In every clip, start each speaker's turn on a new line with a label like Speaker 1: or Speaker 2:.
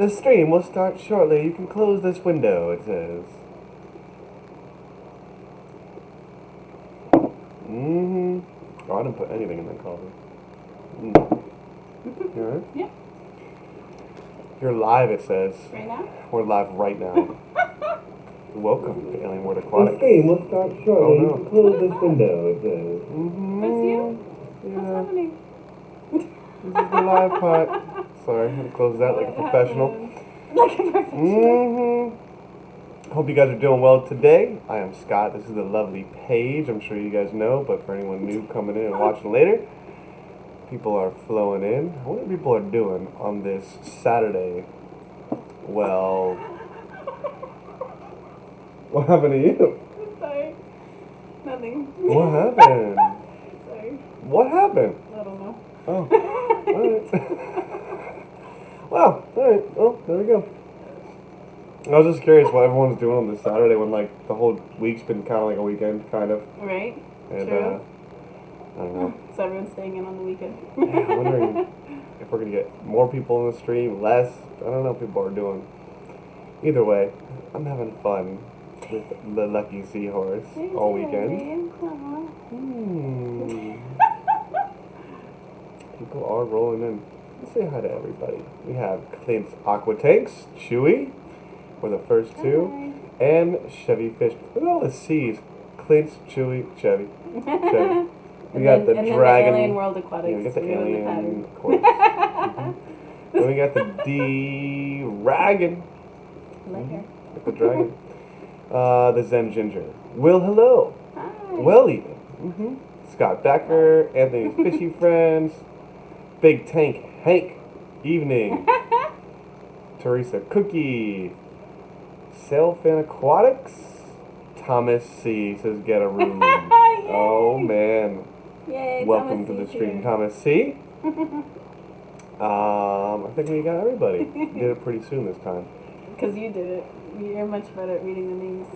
Speaker 1: The stream will start shortly. You can close this window, it says. Mm-hmm. Oh, I didn't put anything in that coffee. You alright?
Speaker 2: Yeah.
Speaker 1: You're live, it says.
Speaker 2: Right now?
Speaker 1: We're live right now. Welcome to Alien World Aquatics.
Speaker 3: The stream will start shortly.
Speaker 1: Oh, no.
Speaker 3: You can close this window, it says.
Speaker 1: Mm-hmm.
Speaker 2: That's you?
Speaker 1: Yeah.
Speaker 2: What's happening?
Speaker 1: This is the live pot. Sorry, I had to close that like a professional.
Speaker 2: Like a professional.
Speaker 1: Hope you guys are doing well today. I am Scott. This is the lovely Paige. I'm sure you guys know, but for anyone new coming in and watching later, people are flowing in. I wonder what people are doing on this Saturday. Well, what happened to you?
Speaker 2: I'm sorry. Nothing.
Speaker 1: What happened?
Speaker 2: Sorry.
Speaker 1: What happened?
Speaker 2: I don't know.
Speaker 1: Oh, alright. Well, alright. Well, there we go. I was just curious what everyone's doing on this Saturday when, like, the whole week's been kind of like a weekend, kind of.
Speaker 2: Right?
Speaker 1: And,
Speaker 2: True.
Speaker 1: I don't know.
Speaker 2: So everyone's staying in on the weekend.
Speaker 1: Yeah, I'm wondering if we're going to get more people in the stream, less. I don't know what people are doing. Either way, I'm having fun with the lucky Seahorse all weekend. People are rolling in. Let's say hi to everybody. We have Clint's Aquatics, Chewy, were the first two, and Chevy Fish. Look at all the C's. Clint's, Chewy, Chevy. Chevy. We got the Dragon.
Speaker 2: The Alien World Aquatics.
Speaker 1: Yeah, we got the Alien, of course. Then we got the D-Ragon. Got the Dragon. The Zen Ginger. Will, hello.
Speaker 2: Hi.
Speaker 1: Well, even. Scott Becker, Anthony's Fishy Friends, Big Tank Hank, Evening, Teresa Cookie, Sailfin Aquatics, Thomas C. says get a room. Oh man.
Speaker 2: Yay,
Speaker 1: Welcome
Speaker 2: Thomas
Speaker 1: to the
Speaker 2: C.
Speaker 1: stream,
Speaker 2: too.
Speaker 1: Thomas C. I think we got everybody. Did it pretty soon this time.
Speaker 2: Because you did it. You're much better at reading the names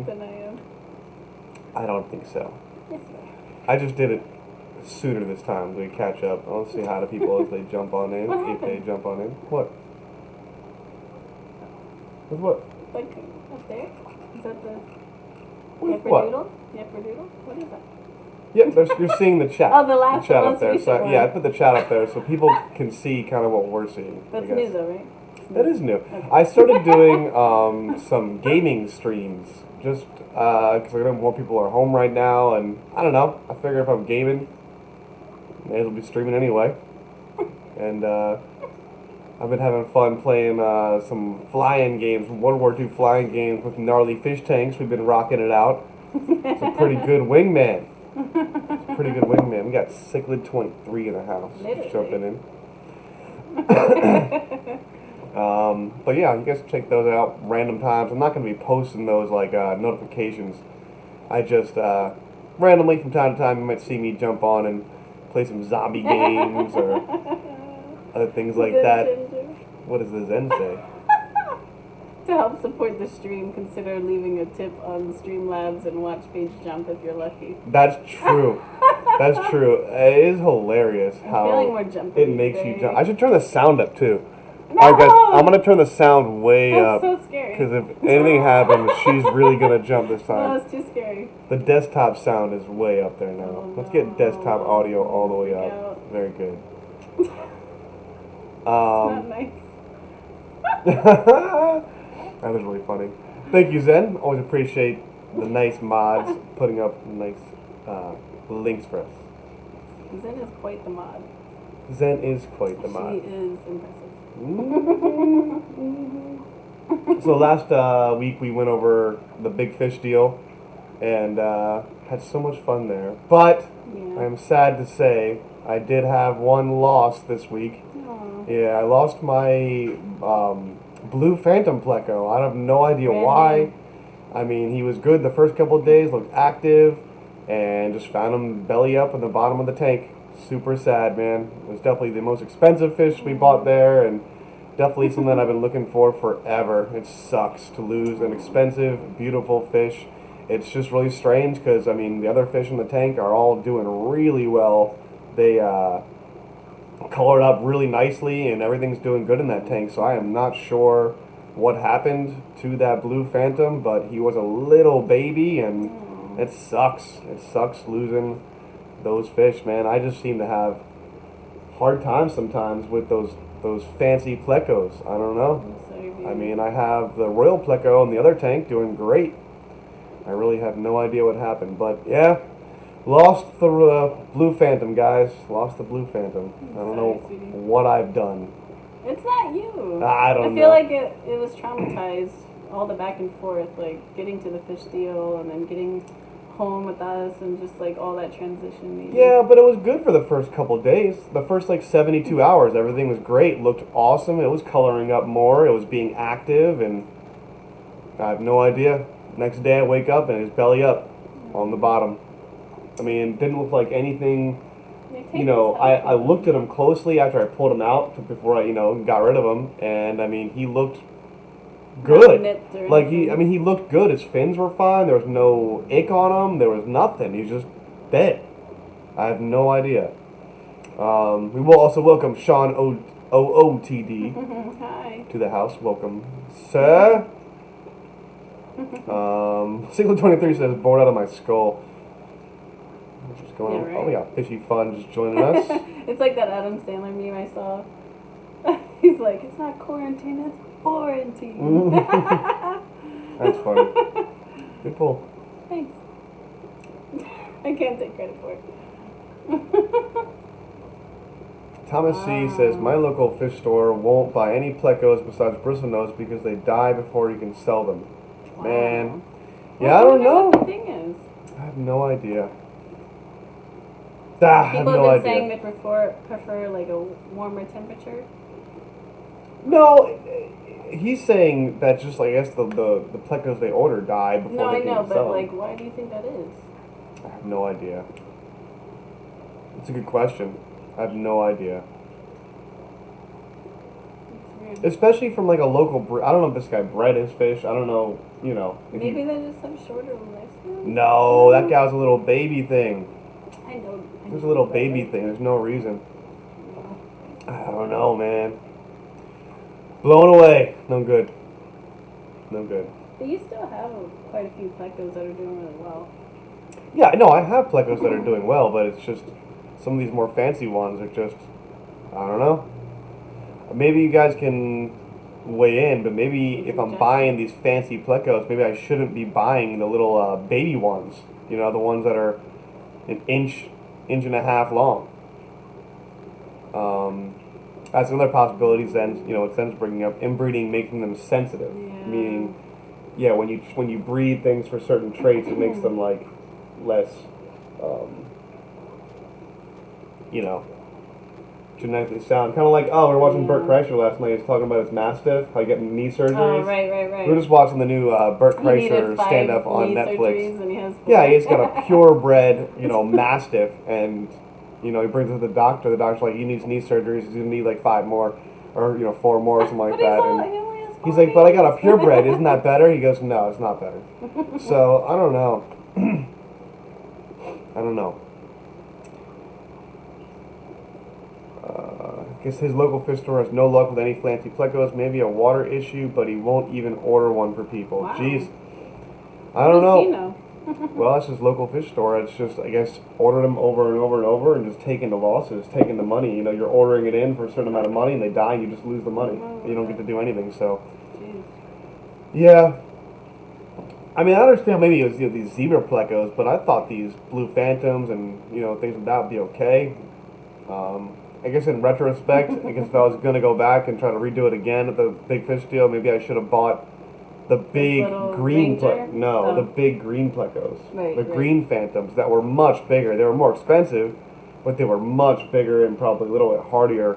Speaker 2: than I am.
Speaker 1: I don't think so.
Speaker 2: Yes, you are.
Speaker 1: I just did it sooner this time so we catch up. I'll say hi to people as they jump on in,
Speaker 2: What
Speaker 1: if they
Speaker 2: happened?
Speaker 1: jump on in. What? With what?
Speaker 2: Like, up there? Is that the...
Speaker 1: With what?
Speaker 2: Yepperdoodle? Yepperdoodle? What is that?
Speaker 1: Yeah, you're seeing the chat.
Speaker 2: Oh, the last
Speaker 1: chat
Speaker 2: one,
Speaker 1: up there.
Speaker 2: so you
Speaker 1: So
Speaker 2: should
Speaker 1: yeah, I
Speaker 2: one.
Speaker 1: put the chat up there so people can see kind of what we're seeing.
Speaker 2: That's
Speaker 1: I guess.
Speaker 2: new though, right?
Speaker 1: That is new.
Speaker 2: Okay.
Speaker 1: I started doing some gaming streams just because I know more people are home right now, and I don't know. I figure if I'm gaming, may as well be streaming anyway. And I've been having fun playing some flying games, World War II flying games with gnarly fish tanks. We've been rocking it out. It's a pretty good wingman. It's a pretty good wingman. We got Cichlid 23 in the house. Just jumping in. But yeah, you guys can check those out random times. I'm not going to be posting those like notifications. I just randomly from time to time you might see me jump on and play some zombie games or other things like that. What does the Zen say?
Speaker 2: To help support the stream, consider leaving a tip on Streamlabs and watch Paige jump if you're lucky.
Speaker 1: That's true. That's true. It is hilarious
Speaker 2: I'm
Speaker 1: how
Speaker 2: feeling more jumpy
Speaker 1: it makes you
Speaker 2: today.
Speaker 1: jump. I should turn the sound up too.
Speaker 2: No!
Speaker 1: Alright guys, I'm going to turn the sound way
Speaker 2: That's
Speaker 1: up.
Speaker 2: so scary.
Speaker 1: Because if anything happens, she's really going to jump this
Speaker 2: No,
Speaker 1: time.
Speaker 2: it's too scary.
Speaker 1: The desktop sound is way up there now.
Speaker 2: Oh,
Speaker 1: Let's get desktop
Speaker 2: no.
Speaker 1: audio all the way
Speaker 2: Freak
Speaker 1: up.
Speaker 2: out.
Speaker 1: Very good.
Speaker 2: Not nice.
Speaker 1: That was really funny. Thank you, Zen. Always appreciate the nice mods putting up nice links for us.
Speaker 2: Zen is quite the mod.
Speaker 1: Zen is quite the
Speaker 2: She
Speaker 1: mod.
Speaker 2: is impressive.
Speaker 1: So last week we went over the big fish deal and had so much fun there. But
Speaker 2: Yeah.
Speaker 1: I'm sad to say I did have one loss this week.
Speaker 2: Aw.
Speaker 1: Yeah, I lost my blue phantom pleco. I have no idea why. I mean, he was good the first couple of days, looked active, and just found him belly up in the bottom of the tank. Super sad, man. It was definitely the most expensive fish we bought there, and definitely something that I've been looking for forever. It sucks to lose an expensive, beautiful fish. It's just really strange because, I mean, the other fish in the tank are all doing really well. They colored up really nicely, and everything's doing good in that tank. So I am not sure what happened to that blue phantom, but he was a little baby, and it sucks. It sucks losing those fish, man. I just seem to have hard times sometimes with those fancy plecos. I don't know.
Speaker 2: I'm sorry, baby.
Speaker 1: I mean, I have the royal pleco in the other tank doing great. I really have no idea what happened, but yeah, lost the blue phantom, guys. Lost the blue phantom. I don't know
Speaker 2: Sorry, sweetie.
Speaker 1: what I've done.
Speaker 2: It's not you.
Speaker 1: I don't
Speaker 2: I
Speaker 1: know.
Speaker 2: feel like it was traumatized, all the back and forth, like getting to the fish deal and then getting home with us and just like all that transition. Maybe.
Speaker 1: Yeah, but it was good for the first couple days. The first like 72 hours, everything was great. Looked awesome. It was coloring up more. It was being active, and I have no idea. Next day I wake up and his belly up on the bottom. I mean, it didn't look like anything. You know, I looked at him closely after I pulled him out before I, got rid of him, and I mean, he looked good. Like he looked good. His fins were fine. There was no ick on him. There was nothing. He's just dead. I have no idea. We will also welcome Sean OOTD
Speaker 2: Hi.
Speaker 1: to the house. Welcome, sir. Single 23 says bored out of my skull. Just going
Speaker 2: Yeah,
Speaker 1: on.
Speaker 2: right.
Speaker 1: Oh, we got fishy fun just joining us.
Speaker 2: It's like that Adam Sandler meme I saw. He's like, it's not quarantine, it's quarantine.
Speaker 1: That's funny. Good pull.
Speaker 2: Thanks. I can't take credit for it.
Speaker 1: Thomas C says my local fish store won't buy any plecos besides bristlenose because they die before you can sell them.
Speaker 2: Wow.
Speaker 1: Man,
Speaker 2: Well,
Speaker 1: yeah, I don't know.
Speaker 2: What the thing is.
Speaker 1: I have no idea. I have
Speaker 2: People
Speaker 1: no
Speaker 2: have been
Speaker 1: idea.
Speaker 2: saying they prefer like a warmer temperature.
Speaker 1: No, he's saying that just like I guess the plecos they order die before
Speaker 2: No,
Speaker 1: they
Speaker 2: I
Speaker 1: can
Speaker 2: know,
Speaker 1: even
Speaker 2: but
Speaker 1: sell
Speaker 2: like,
Speaker 1: them.
Speaker 2: why do you think that is?
Speaker 1: I have no idea. It's a good question. I have no idea.
Speaker 2: It's weird.
Speaker 1: Especially from like a local. I don't know if this guy bred his fish. I don't know. If
Speaker 2: Maybe
Speaker 1: he,
Speaker 2: they just have shorter lifespans.
Speaker 1: no, that guy was a little baby thing.
Speaker 2: I know.
Speaker 1: There's a little baby thing. There's no reason. I don't know, man. Blown away. No good. No good.
Speaker 2: But you still have quite a few plecos that are doing really well.
Speaker 1: Yeah, no, I have plecos that are doing well, but it's just some of these more fancy ones are just, I don't know. Maybe you guys can weigh in, but maybe if I'm buying these fancy plecos, maybe I shouldn't be buying the little baby ones. The ones that are an inch and a half long. That's another possibility. Then it then bringing up inbreeding, making them sensitive.
Speaker 2: Yeah.
Speaker 1: Meaning, yeah, when you breed things for certain traits, it makes them like less, genetically sound. Kind of like, we were watching Bert Kreischer last night. He was talking about his Mastiff, how he getting knee surgeries.
Speaker 2: Oh, right.
Speaker 1: We were just watching the new Bert
Speaker 2: He needed
Speaker 1: Kreischer
Speaker 2: 5
Speaker 1: stand-up on
Speaker 2: knee
Speaker 1: Netflix.
Speaker 2: surgeries and he has 4.
Speaker 1: Yeah, he's got a purebred, Mastiff, and he brings it to the doctor. The doctor's like, he needs knee surgeries. He's gonna need like 5 more, or 4 more, or something like
Speaker 2: But
Speaker 1: that.
Speaker 2: he only has 4
Speaker 1: He's like, but I got a
Speaker 2: knees.
Speaker 1: purebred. Isn't that better? He goes, no, it's not better. So I don't know. I don't know. I guess his local fish store has no luck with any fancy plecos. Maybe a water issue, but he won't even order one for people.
Speaker 2: Wow.
Speaker 1: Jeez. I don't
Speaker 2: What does he
Speaker 1: know.
Speaker 2: know?
Speaker 1: Well, that's his local fish store. It's just, I guess, ordered them over and over and over and just taking the losses, taking the money. You're ordering it in for a certain amount of money and they die and you just lose the money. You don't get to do anything, so.
Speaker 2: Jeez.
Speaker 1: Yeah. I mean, I understand maybe it was these zebra plecos, but I thought these blue phantoms and, things like that would be okay. I guess in retrospect, I guess if I was going to go back and try to redo it again at the big fish deal, maybe I should have bought the big
Speaker 2: little
Speaker 1: green
Speaker 2: Ranger?
Speaker 1: the big green plecos.
Speaker 2: Right,
Speaker 1: the
Speaker 2: right.
Speaker 1: green phantoms that were much bigger. They were more expensive, but they were much bigger and probably a little bit hardier.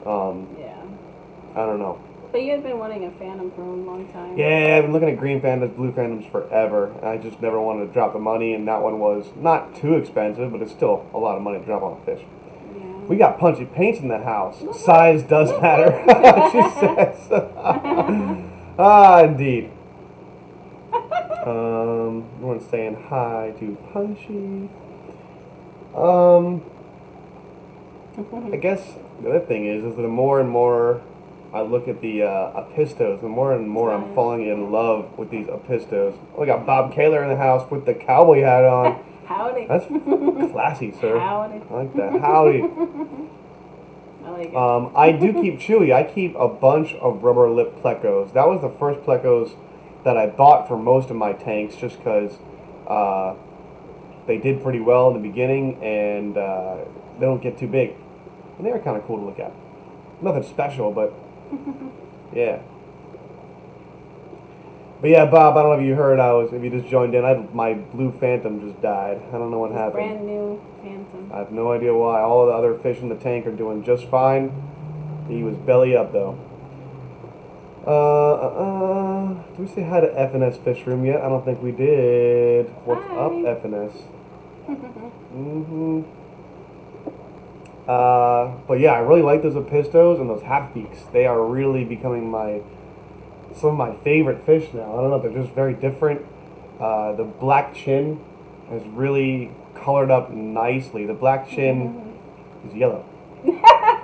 Speaker 2: Yeah.
Speaker 1: I don't know.
Speaker 2: But you had been wanting a phantom for a long time.
Speaker 1: Yeah, I've been looking at green phantoms, blue phantoms forever. And I just never wanted to drop the money, and that one was not too expensive, but it's still a lot of money to drop on a fish.
Speaker 2: Yeah.
Speaker 1: We got punchy paints in the house. Size does matter, she says. Indeed. Everyone's saying hi to Punchy. I guess The other thing is the more and more I look at the Apistos, the more and more I'm falling in love with these Apistos. Oh, we got Bob Kaler in the house with the cowboy hat on.
Speaker 2: Howdy.
Speaker 1: That's classy, sir.
Speaker 2: Howdy.
Speaker 1: I like that. Howdy.
Speaker 2: I like it.
Speaker 1: I do keep Chewy. I keep a bunch of rubber lip plecos. That was the first plecos that I bought for most of my tanks, just because they did pretty well in the beginning, and they don't get too big. And they were kind of cool to look at. Nothing special, but yeah. But yeah, Bob, I don't know if you heard. If you just joined in, my blue Phantom just died. I don't know what happened.
Speaker 2: Brand new Phantom.
Speaker 1: I have no idea why. All the other fish in the tank are doing just fine. He was belly up though. Did we say hi to FNS Fish Room yet? I don't think we did. What's
Speaker 2: Hi.
Speaker 1: up, FNS? But yeah, I really like those Apistos and those half beaks. They are really becoming some of my favorite fish now. I don't know, they're just very different. The black chin has really colored up nicely. The black chin is yellow.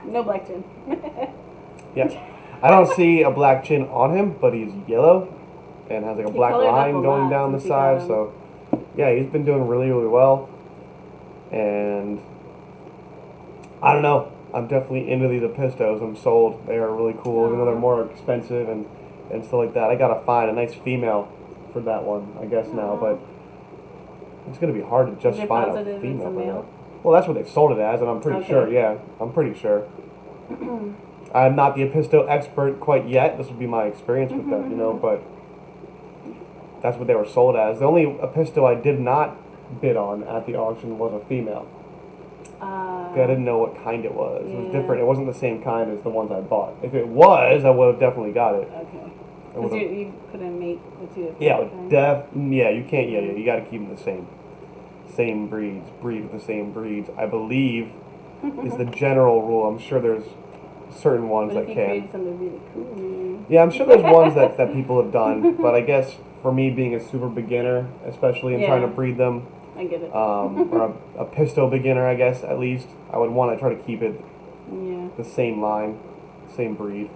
Speaker 2: No black chin.
Speaker 1: Yeah. I don't see a black chin on him, but he's yellow and has like a black
Speaker 2: colored up
Speaker 1: line
Speaker 2: a
Speaker 1: going
Speaker 2: lot
Speaker 1: down the
Speaker 2: since he got
Speaker 1: side.
Speaker 2: him.
Speaker 1: So yeah, he's been doing really, really well. And I don't know. I'm definitely into these Apistos. I'm sold. They are really cool. Even though they're more expensive and stuff like that. I gotta find a nice female for that one, I guess now. But it's gonna be hard to just
Speaker 2: Is it
Speaker 1: find a
Speaker 2: positive it's
Speaker 1: female
Speaker 2: a
Speaker 1: for
Speaker 2: male?
Speaker 1: that. Well, that's what they sold it as, and I'm pretty
Speaker 2: Okay.
Speaker 1: sure. Yeah, I'm pretty sure. I'm not the Apisto expert quite yet. This will be my experience with them, but that's what they were sold as. The only Apisto I did not bid on at the auction was a female. I didn't know what kind it was. It was
Speaker 2: Yeah.
Speaker 1: different. It wasn't the same kind as the ones I bought. If it was, I would have definitely got it.
Speaker 2: Okay.
Speaker 1: I
Speaker 2: Because
Speaker 1: would've-
Speaker 2: you couldn't mate the two of them.
Speaker 1: Yeah,
Speaker 2: okay?
Speaker 1: you can't. Yeah, you got to keep them the same breed with the same breeds. I believe is the general rule. I'm sure there's certain ones
Speaker 2: But if
Speaker 1: that
Speaker 2: you
Speaker 1: can.
Speaker 2: created something really cool.
Speaker 1: Yeah, I'm sure there's ones that people have done, but I guess for me being a super beginner, especially in trying to
Speaker 2: Yeah.
Speaker 1: breed them,
Speaker 2: I get it.
Speaker 1: or a pisto beginner, I guess at least, I would want to try to keep it
Speaker 2: Yeah.
Speaker 1: the same line, same breed.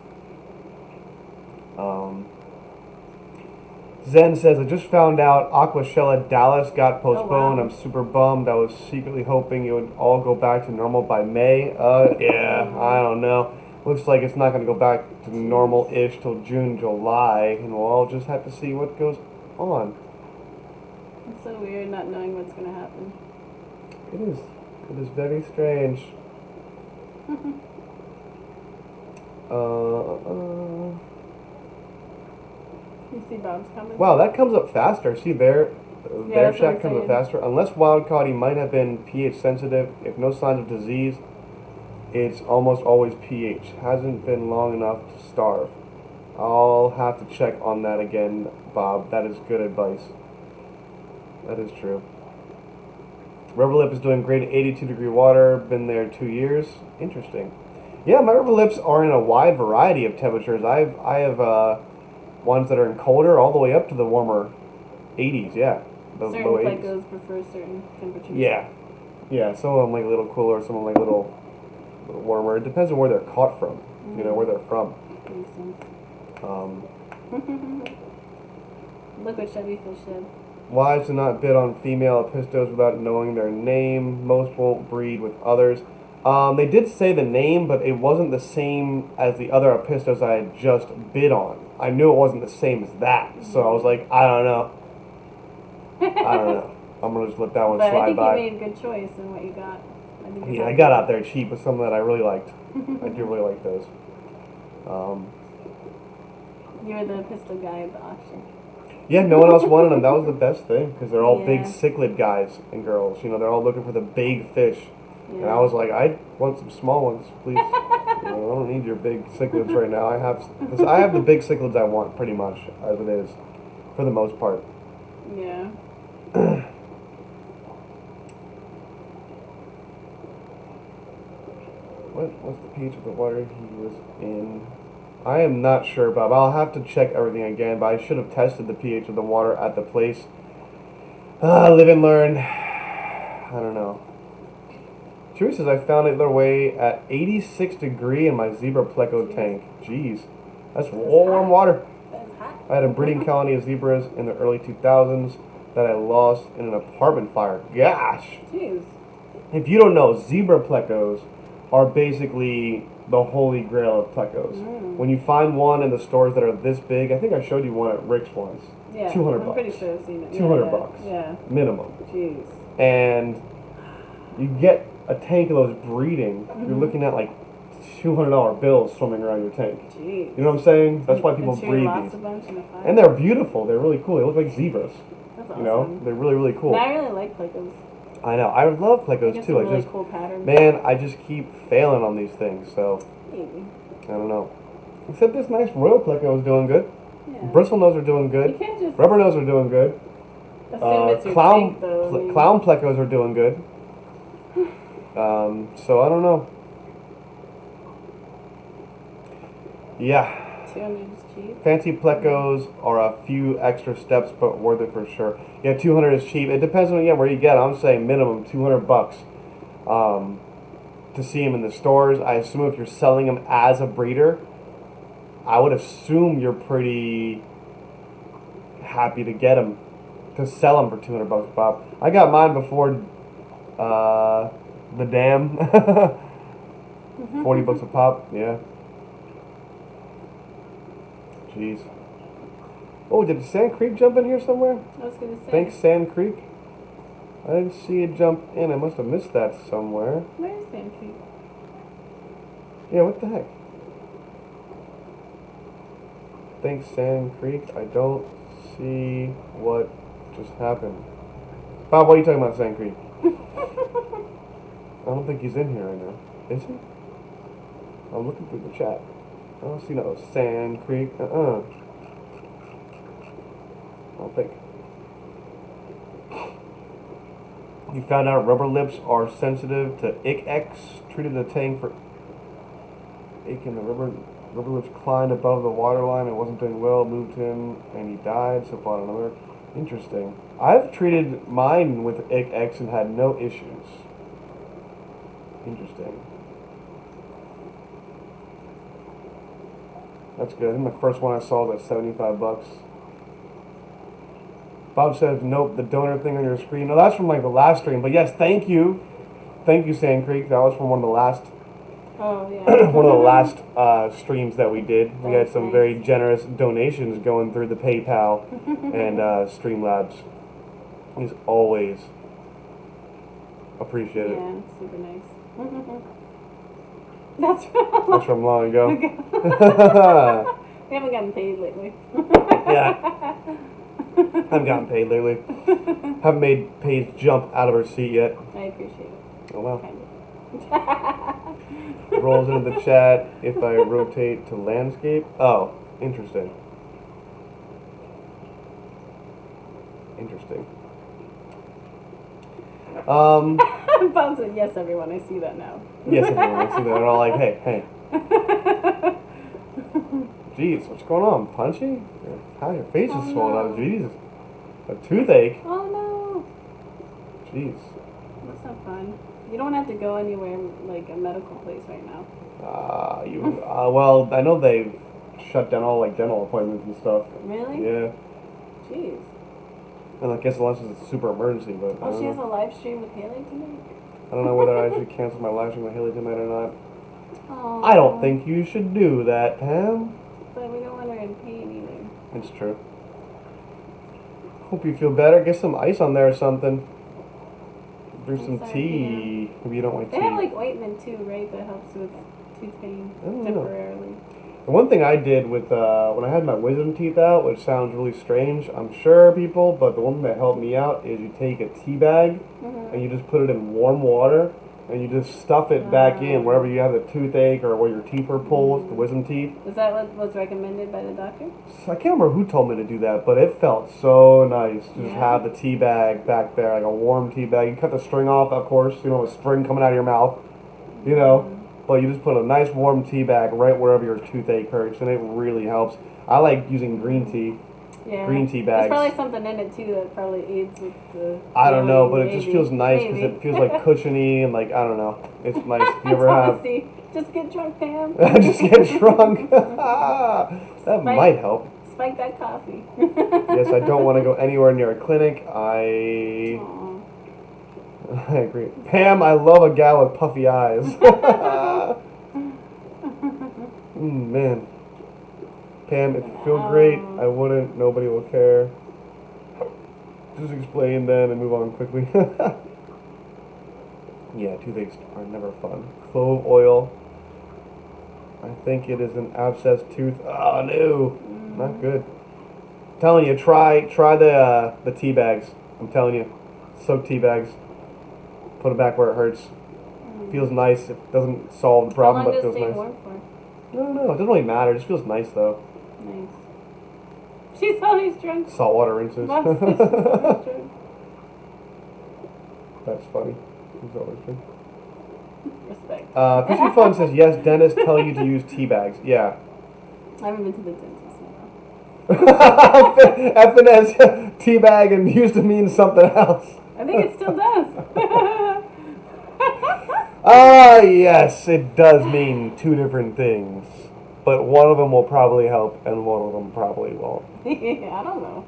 Speaker 1: Zen says, I just found out Aquashella Dallas got postponed.
Speaker 2: wow.
Speaker 1: I'm super bummed. I was secretly hoping it would all go back to normal by May. Yeah, I don't know. Looks like it's not going to go back to normal-ish till June, July, and we'll all just have to see what goes on.
Speaker 2: It's so weird not knowing what's going to happen.
Speaker 1: It is. It is very strange.
Speaker 2: You see Bob's coming?
Speaker 1: Wow, that comes up faster. See their
Speaker 2: that's what
Speaker 1: shack
Speaker 2: I'm
Speaker 1: comes up
Speaker 2: saying.
Speaker 1: faster. Unless wild caught, he might have been pH sensitive. If no signs of disease, it's almost always pH. Hasn't been long enough to starve. I'll have to check on that again, Bob. That is good advice. That is true. Rubber lip is doing great at 82-degree water. Been there 2 years. Interesting. Yeah, my rubber lips are in a wide variety of temperatures. I have ones that are in colder all the way up to the warmer 80s. Yeah, the
Speaker 2: Certain
Speaker 1: low 80s.
Speaker 2: plecos prefer certain temperatures.
Speaker 1: Yeah, yeah. Some of them like a little cooler, some of them like a little warmer. It depends on where they're caught from. You know, where they're from.
Speaker 2: Makes sense.
Speaker 1: Um,
Speaker 2: Look what Chevy Fish said.
Speaker 1: Wise to not bid on female Apistos without knowing their name. Most won't breed with others. They did say the name, but it wasn't the same as the other Apistos I had just bid on. I knew it wasn't the same as that, so I was like, I don't know. I don't know. I'm gonna just let that one
Speaker 2: But I
Speaker 1: slide
Speaker 2: think
Speaker 1: by.
Speaker 2: you made a good choice in what you got. I think you're
Speaker 1: Yeah, I
Speaker 2: happy.
Speaker 1: got out there cheap with something that I really liked. I do really like those.
Speaker 2: You were the pistol guy at the auction.
Speaker 1: Yeah, no one else wanted them. That was the best thing because they're all big
Speaker 2: Yeah.
Speaker 1: cichlid guys and girls. You know, they're all looking for the big fish. And I
Speaker 2: Yeah.
Speaker 1: was like, I want some small ones, please. I don't need your big cichlids right now. I have the big cichlids I want pretty much as it is, for the most part.
Speaker 2: Yeah.
Speaker 1: What's the pH of the water he was in? I am not sure, Bob. I'll have to check everything again, but I should have tested the pH of the water at the place. Live and learn. I don't know. Drew says I found it their way at 86 degree in my zebra pleco tank. Jeez, that's warm water.
Speaker 2: That's hot.
Speaker 1: I had a breeding colony of zebras in the early 2000s that I lost in an apartment fire. Gosh.
Speaker 2: Jeez.
Speaker 1: If you don't know, zebra plecos are basically the holy grail of plecos. When you find one in the stores that are this big, I think I showed you one at Rick's once.
Speaker 2: Yeah.
Speaker 1: 200
Speaker 2: I'm
Speaker 1: bucks.
Speaker 2: pretty sure I've seen it.
Speaker 1: 200
Speaker 2: yeah,
Speaker 1: bucks.
Speaker 2: Yeah.
Speaker 1: Minimum.
Speaker 2: Jeez.
Speaker 1: And you get a tank of those breeding, you're looking at like $200 bills swimming around your tank.
Speaker 2: Jeez.
Speaker 1: You know what I'm saying? That's why people
Speaker 2: And sure
Speaker 1: breed
Speaker 2: lost
Speaker 1: these.
Speaker 2: a bunch in the fire.
Speaker 1: And they're beautiful. They're really cool. They look like zebras.
Speaker 2: That's awesome.
Speaker 1: You know? They're really, really cool.
Speaker 2: And I really like plecos.
Speaker 1: I know. I love
Speaker 2: I
Speaker 1: plecos
Speaker 2: get
Speaker 1: too.
Speaker 2: some
Speaker 1: I
Speaker 2: really
Speaker 1: just,
Speaker 2: cool patterns.
Speaker 1: man, I just keep failing on these things. So,
Speaker 2: Maybe.
Speaker 1: I don't know. Except this nice royal pleco is doing good.
Speaker 2: Yeah.
Speaker 1: Bristle nose are doing
Speaker 2: You
Speaker 1: good.
Speaker 2: can't just
Speaker 1: Rubber nose are doing good.
Speaker 2: assume it's your
Speaker 1: Clown
Speaker 2: tank, though. I mean,
Speaker 1: clown plecos are doing good. So I don't know. Yeah.
Speaker 2: 200 is cheap.
Speaker 1: Fancy plecos are a few extra steps, but worth it for sure. Yeah, 200 is cheap. It depends on where you get 'em. I'm saying minimum 200 bucks to see them in the stores. I assume if you're selling them as a breeder, I would assume you're pretty happy to get them, to sell them for 200 bucks, Bob. I got mine before the dam. 40 bucks a pop. Yeah. Jeez. Oh, did Sand Creek jump in here somewhere?
Speaker 2: I was going to say.
Speaker 1: Thanks, Sand Creek. I didn't see it jump in. I must have missed that somewhere.
Speaker 2: Where's Sand Creek?
Speaker 1: Yeah, what the heck? Thanks, Sand Creek. I don't see what just happened. Bob, what are you talking about, Sand Creek? I don't think he's in here right now. Is he? I'm looking through the chat. I don't see no Sand Creek. I don't think. You found out rubber lips are sensitive to ick X. Treated the tank for ick and the rubber lips climbed above the water line. It wasn't doing well. Moved him and he died. So bought another. Interesting. I've treated mine with ick X and had no issues. Interesting. That's good. I think the first one I saw was like 75 bucks. Bob says, nope, the donor thing on your screen. No, that's from like the last stream. But yes, thank you. Thank you, Sand Creek. That was from one of the last
Speaker 2: Oh, yeah.
Speaker 1: one of the last streams that we did. We had
Speaker 2: That's
Speaker 1: some
Speaker 2: nice.
Speaker 1: very generous donations going through the PayPal and Streamlabs. He's always appreciated.
Speaker 2: Yeah, super nice. That's
Speaker 1: That's from long ago.
Speaker 2: We haven't gotten paid lately.
Speaker 1: Yeah. Haven't gotten paid lately. Haven't made Paige jump out of her seat yet.
Speaker 2: I appreciate it.
Speaker 1: Oh well.
Speaker 2: Kind of.
Speaker 1: Rolls into the chat if I rotate to landscape. Oh, interesting. Interesting.
Speaker 2: Bob said, yes, everyone, I see that now.
Speaker 1: Yes, everyone. I see that. They're all like, hey, hey. Jeez, what's going on? Punchy? How your face is swollen up? Jesus. A toothache?
Speaker 2: Oh, no.
Speaker 1: Jeez.
Speaker 2: That's not fun. You don't have to go anywhere like a medical place right now.
Speaker 1: Well, I know they've shut down all like dental appointments and stuff.
Speaker 2: Really?
Speaker 1: Yeah.
Speaker 2: Jeez.
Speaker 1: And I guess unless it's a super emergency, but I
Speaker 2: Oh,
Speaker 1: don't
Speaker 2: she has a
Speaker 1: know.
Speaker 2: live stream with Haley tonight?
Speaker 1: I don't know whether I should cancel my live stream with Haley tonight or not.
Speaker 2: Oh.
Speaker 1: I don't think you should do that, Pam.
Speaker 2: But we don't want her in pain either.
Speaker 1: It's true. Hope you feel better. Get some ice on there or something. Brew some
Speaker 2: Sorry,
Speaker 1: tea. Maybe you don't like tea.
Speaker 2: They have like ointment too, right? That helps with tooth pain
Speaker 1: I don't know.
Speaker 2: temporarily.
Speaker 1: The one thing I did with when I had my wisdom teeth out, which sounds really strange, I'm sure people, but the one thing that helped me out is you take a tea bag and you just put it in warm water and you just stuff it back in wherever you have the toothache or where your teeth are pulled, the wisdom teeth.
Speaker 2: Is that what was recommended by the doctor?
Speaker 1: So I can't remember who told me to do that, but it felt so nice to just
Speaker 2: Yeah.
Speaker 1: have the tea bag back there, like a warm tea bag. You cut the string off, of course, you know, a string coming out of your mouth, you know. But you just put a nice warm tea bag right wherever your toothache hurts, and it really helps. I like using green tea
Speaker 2: Yeah.
Speaker 1: green tea
Speaker 2: There's
Speaker 1: bags.
Speaker 2: probably something in it too that probably aids with the.
Speaker 1: I don't know, but
Speaker 2: maybe,
Speaker 1: it just feels nice because
Speaker 2: maybe.
Speaker 1: it feels like cushiony and like I don't know. It's nice. If you ever have,
Speaker 2: Thomasy, just get drunk, Pam.
Speaker 1: just get drunk. That might help.
Speaker 2: Spike that coffee.
Speaker 1: Yes, I don't want to go anywhere near a clinic. I agree. Pam, I love a gal with puffy eyes. Man. Pam, if you feel great, I wouldn't. Nobody will care. Just explain then and move on quickly. Yeah, toothaches are never fun. Clove oil. I think it is an abscessed tooth. Oh no, not good. I'm telling you, try the tea bags. I'm telling you, soak tea bags. Put them back where it hurts. Feels nice. It doesn't solve the problem, but it feels nice.
Speaker 2: Warm for?
Speaker 1: No, it doesn't really matter. It just feels nice though.
Speaker 2: Nice. She's always drunk.
Speaker 1: Saltwater rinses.
Speaker 2: Mom says she's always drunk.
Speaker 1: That's funny. She's always drunk.
Speaker 2: Respect.
Speaker 1: Fishy Fun says, yes, dentists tell you to use tea bags. Yeah.
Speaker 2: I haven't been to the dentist in a while.
Speaker 1: FNS tea bag and used to mean something else.
Speaker 2: I think it still does.
Speaker 1: Ah, yes, it does mean two different things. But one of them will probably help and one of them probably won't.
Speaker 2: Yeah, I don't know.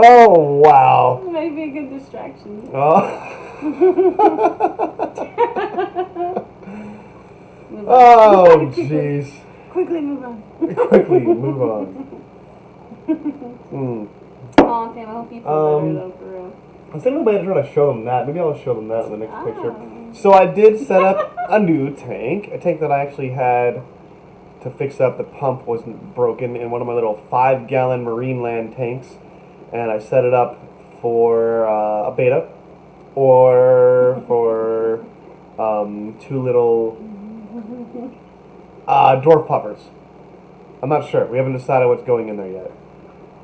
Speaker 1: Oh, wow.
Speaker 2: It might be a good distraction.
Speaker 1: Oh,
Speaker 2: Move on.
Speaker 1: oh, jeez.
Speaker 2: Quickly move on.
Speaker 1: Quickly, move on.
Speaker 2: Oh, Pam, I hope you feel better though, for real.
Speaker 1: I was thinking about trying to show them that. Maybe I'll show them that in the next picture.
Speaker 2: Ah.
Speaker 1: So I did set up a new tank. A tank that I actually had to fix up. The pump wasn't broken in one of my little 5-gallon Marine Land tanks. And I set it up for a beta. Or for two little dwarf puffers. I'm not sure. We haven't decided what's going in there yet.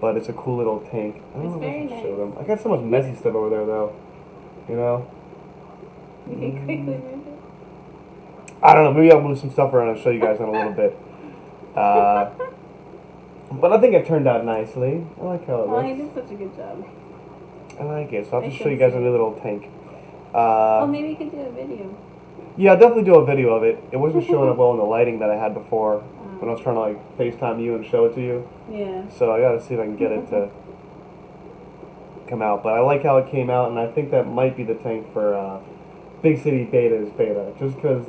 Speaker 1: But it's a cool little tank. I don't
Speaker 2: It's
Speaker 1: know
Speaker 2: very
Speaker 1: if I can show
Speaker 2: nice.
Speaker 1: them. I got so much messy stuff over there, though. You know?
Speaker 2: You can quickly move it.
Speaker 1: I don't know. Maybe I'll move some stuff around and show you guys in a little bit. But I think it turned out nicely. I like how it
Speaker 2: Oh, he
Speaker 1: looks.
Speaker 2: did such a good job.
Speaker 1: I like it. So I'll have to
Speaker 2: I
Speaker 1: show you
Speaker 2: can
Speaker 1: guys a
Speaker 2: see
Speaker 1: new
Speaker 2: it.
Speaker 1: little tank.
Speaker 2: Oh, maybe you could do a video.
Speaker 1: Yeah, I'll definitely do a video of it. It wasn't showing up well in the lighting that I had before when I was trying to like FaceTime you and show it to you.
Speaker 2: Yeah.
Speaker 1: So I gotta see if I can get it to come out. But I like how it came out, and I think that might be the tank for Big City Beta's beta. Just because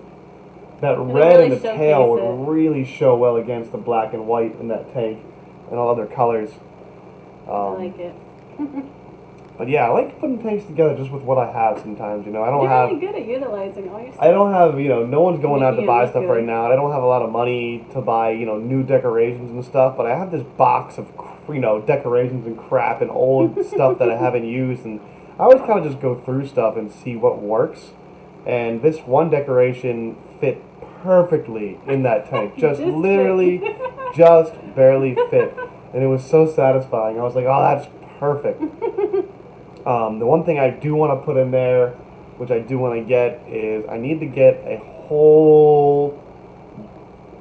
Speaker 1: that
Speaker 2: It'll
Speaker 1: red
Speaker 2: really
Speaker 1: in the tail
Speaker 2: showcase
Speaker 1: would really show well against the black and white in that tank and all other colors.
Speaker 2: I like it.
Speaker 1: But yeah, I like putting tanks together just with what I have sometimes, you know. I don't
Speaker 2: You're
Speaker 1: have
Speaker 2: really good at utilizing all your stuff.
Speaker 1: I don't have, you know, no one's going out to
Speaker 2: Making it
Speaker 1: buy
Speaker 2: look
Speaker 1: stuff
Speaker 2: good.
Speaker 1: right now. I don't have a lot of money to buy, you know, new decorations and stuff, but I have this box of, you know, decorations and crap and old stuff that I haven't used, and I always kind of just go through stuff and see what works. And this one decoration fit perfectly in that tank. Just
Speaker 2: Just
Speaker 1: literally
Speaker 2: fit.
Speaker 1: just barely fit. And it was so satisfying. I was like, oh, that's perfect. The one thing I do want to put in there, which I do want to get, is I need to get a whole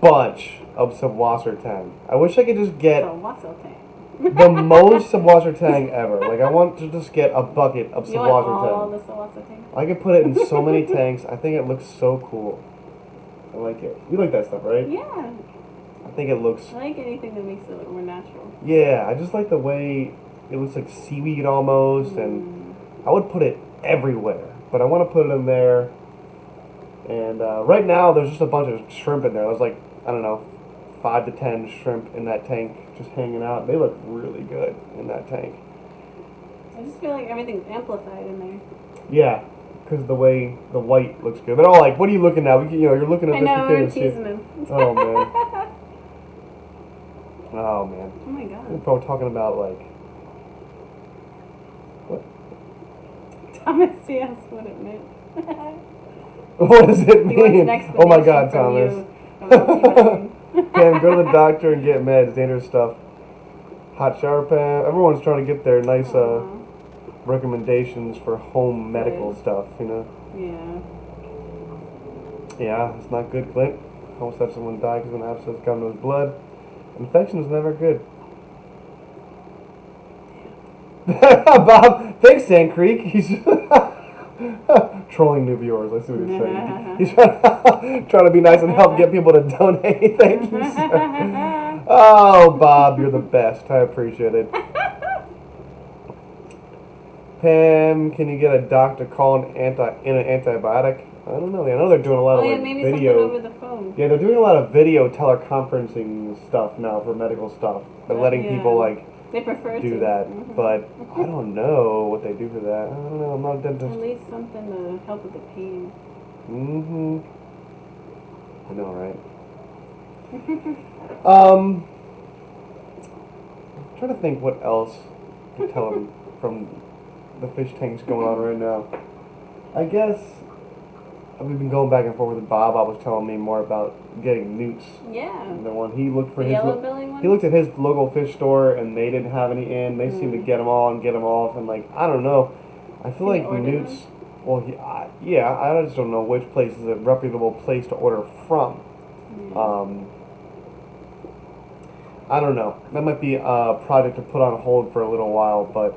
Speaker 1: bunch of subwasser tang. I wish I could just get
Speaker 2: So, what's okay?
Speaker 1: the most subwasser tang ever. Like, I want to just get a bucket of
Speaker 2: You want
Speaker 1: subwasser
Speaker 2: all
Speaker 1: tang.
Speaker 2: the Sawasa tank?
Speaker 1: I could put it in so many tanks. I think it looks so cool. I like it. You like that stuff, right?
Speaker 2: Yeah.
Speaker 1: I think it looks...
Speaker 2: I like anything that makes it look more natural.
Speaker 1: Yeah, I just like the way it looks like seaweed almost, and I would put it everywhere. But I want to put it in there. And right now, there's just a bunch of shrimp in there. There's like, I don't know, 5 to 10 shrimp in that tank just hanging out. They look really good in that tank.
Speaker 2: I just feel like everything's amplified in there.
Speaker 1: Yeah, because the way the white looks good. They're all like, what are you looking at? We can, you know, you're looking at
Speaker 2: I
Speaker 1: this.
Speaker 2: know,
Speaker 1: you
Speaker 2: we're
Speaker 1: can't see it.
Speaker 2: teasing him.
Speaker 1: Oh, man. Oh, man.
Speaker 2: Oh my
Speaker 1: We're
Speaker 2: god.
Speaker 1: probably talking about, like... What?
Speaker 2: Thomas asked what it meant.
Speaker 1: What does it
Speaker 2: He wants
Speaker 1: mean?
Speaker 2: an explanation
Speaker 1: Oh, my God,
Speaker 2: from
Speaker 1: Thomas.
Speaker 2: you about teabagging.
Speaker 1: Pam, go to the doctor and get meds. Dangerous stuff. Hot shower, Pam. Everyone's trying to get their nice
Speaker 2: Aw.
Speaker 1: recommendations for home medical
Speaker 2: Right.
Speaker 1: stuff, you know?
Speaker 2: Yeah.
Speaker 1: Yeah, it's not good, Clint. Almost had someone die because an abscess got into his blood. Infection's never good. Bob, thanks, Sand Creek. He's trolling new viewers. Let's see what he's saying. He's trying to be nice and help get people to donate. Thank you, sir. Oh, Bob, you're the best. I appreciate it. Pam, can you get a doctor call an antibiotic? I don't know. I know they're doing a lot of like
Speaker 2: maybe
Speaker 1: video.
Speaker 2: something over the phone.
Speaker 1: Yeah, they're doing a lot of video teleconferencing stuff now for medical stuff. They're letting people like
Speaker 2: they prefer
Speaker 1: do
Speaker 2: to.
Speaker 1: that, but I don't know what they do for that. I don't know. I'm not a dentist.
Speaker 2: At least something to help with the pain.
Speaker 1: I know, right? I'm trying to think what else to tell them from the fish tanks going on right now. I guess we've been going back and forth with Bob. Bob was telling me more about getting newts.
Speaker 2: Yeah.
Speaker 1: The one he looked for
Speaker 2: the
Speaker 1: his
Speaker 2: yellow belly one?
Speaker 1: he looked at his local fish store and they didn't have any in. They seemed to get them all and get them off. And like I don't know. I feel like newts.
Speaker 2: Them?
Speaker 1: Well, I just don't know which place is a reputable place to order from. I don't know. That might be a project to put on hold for a little while, but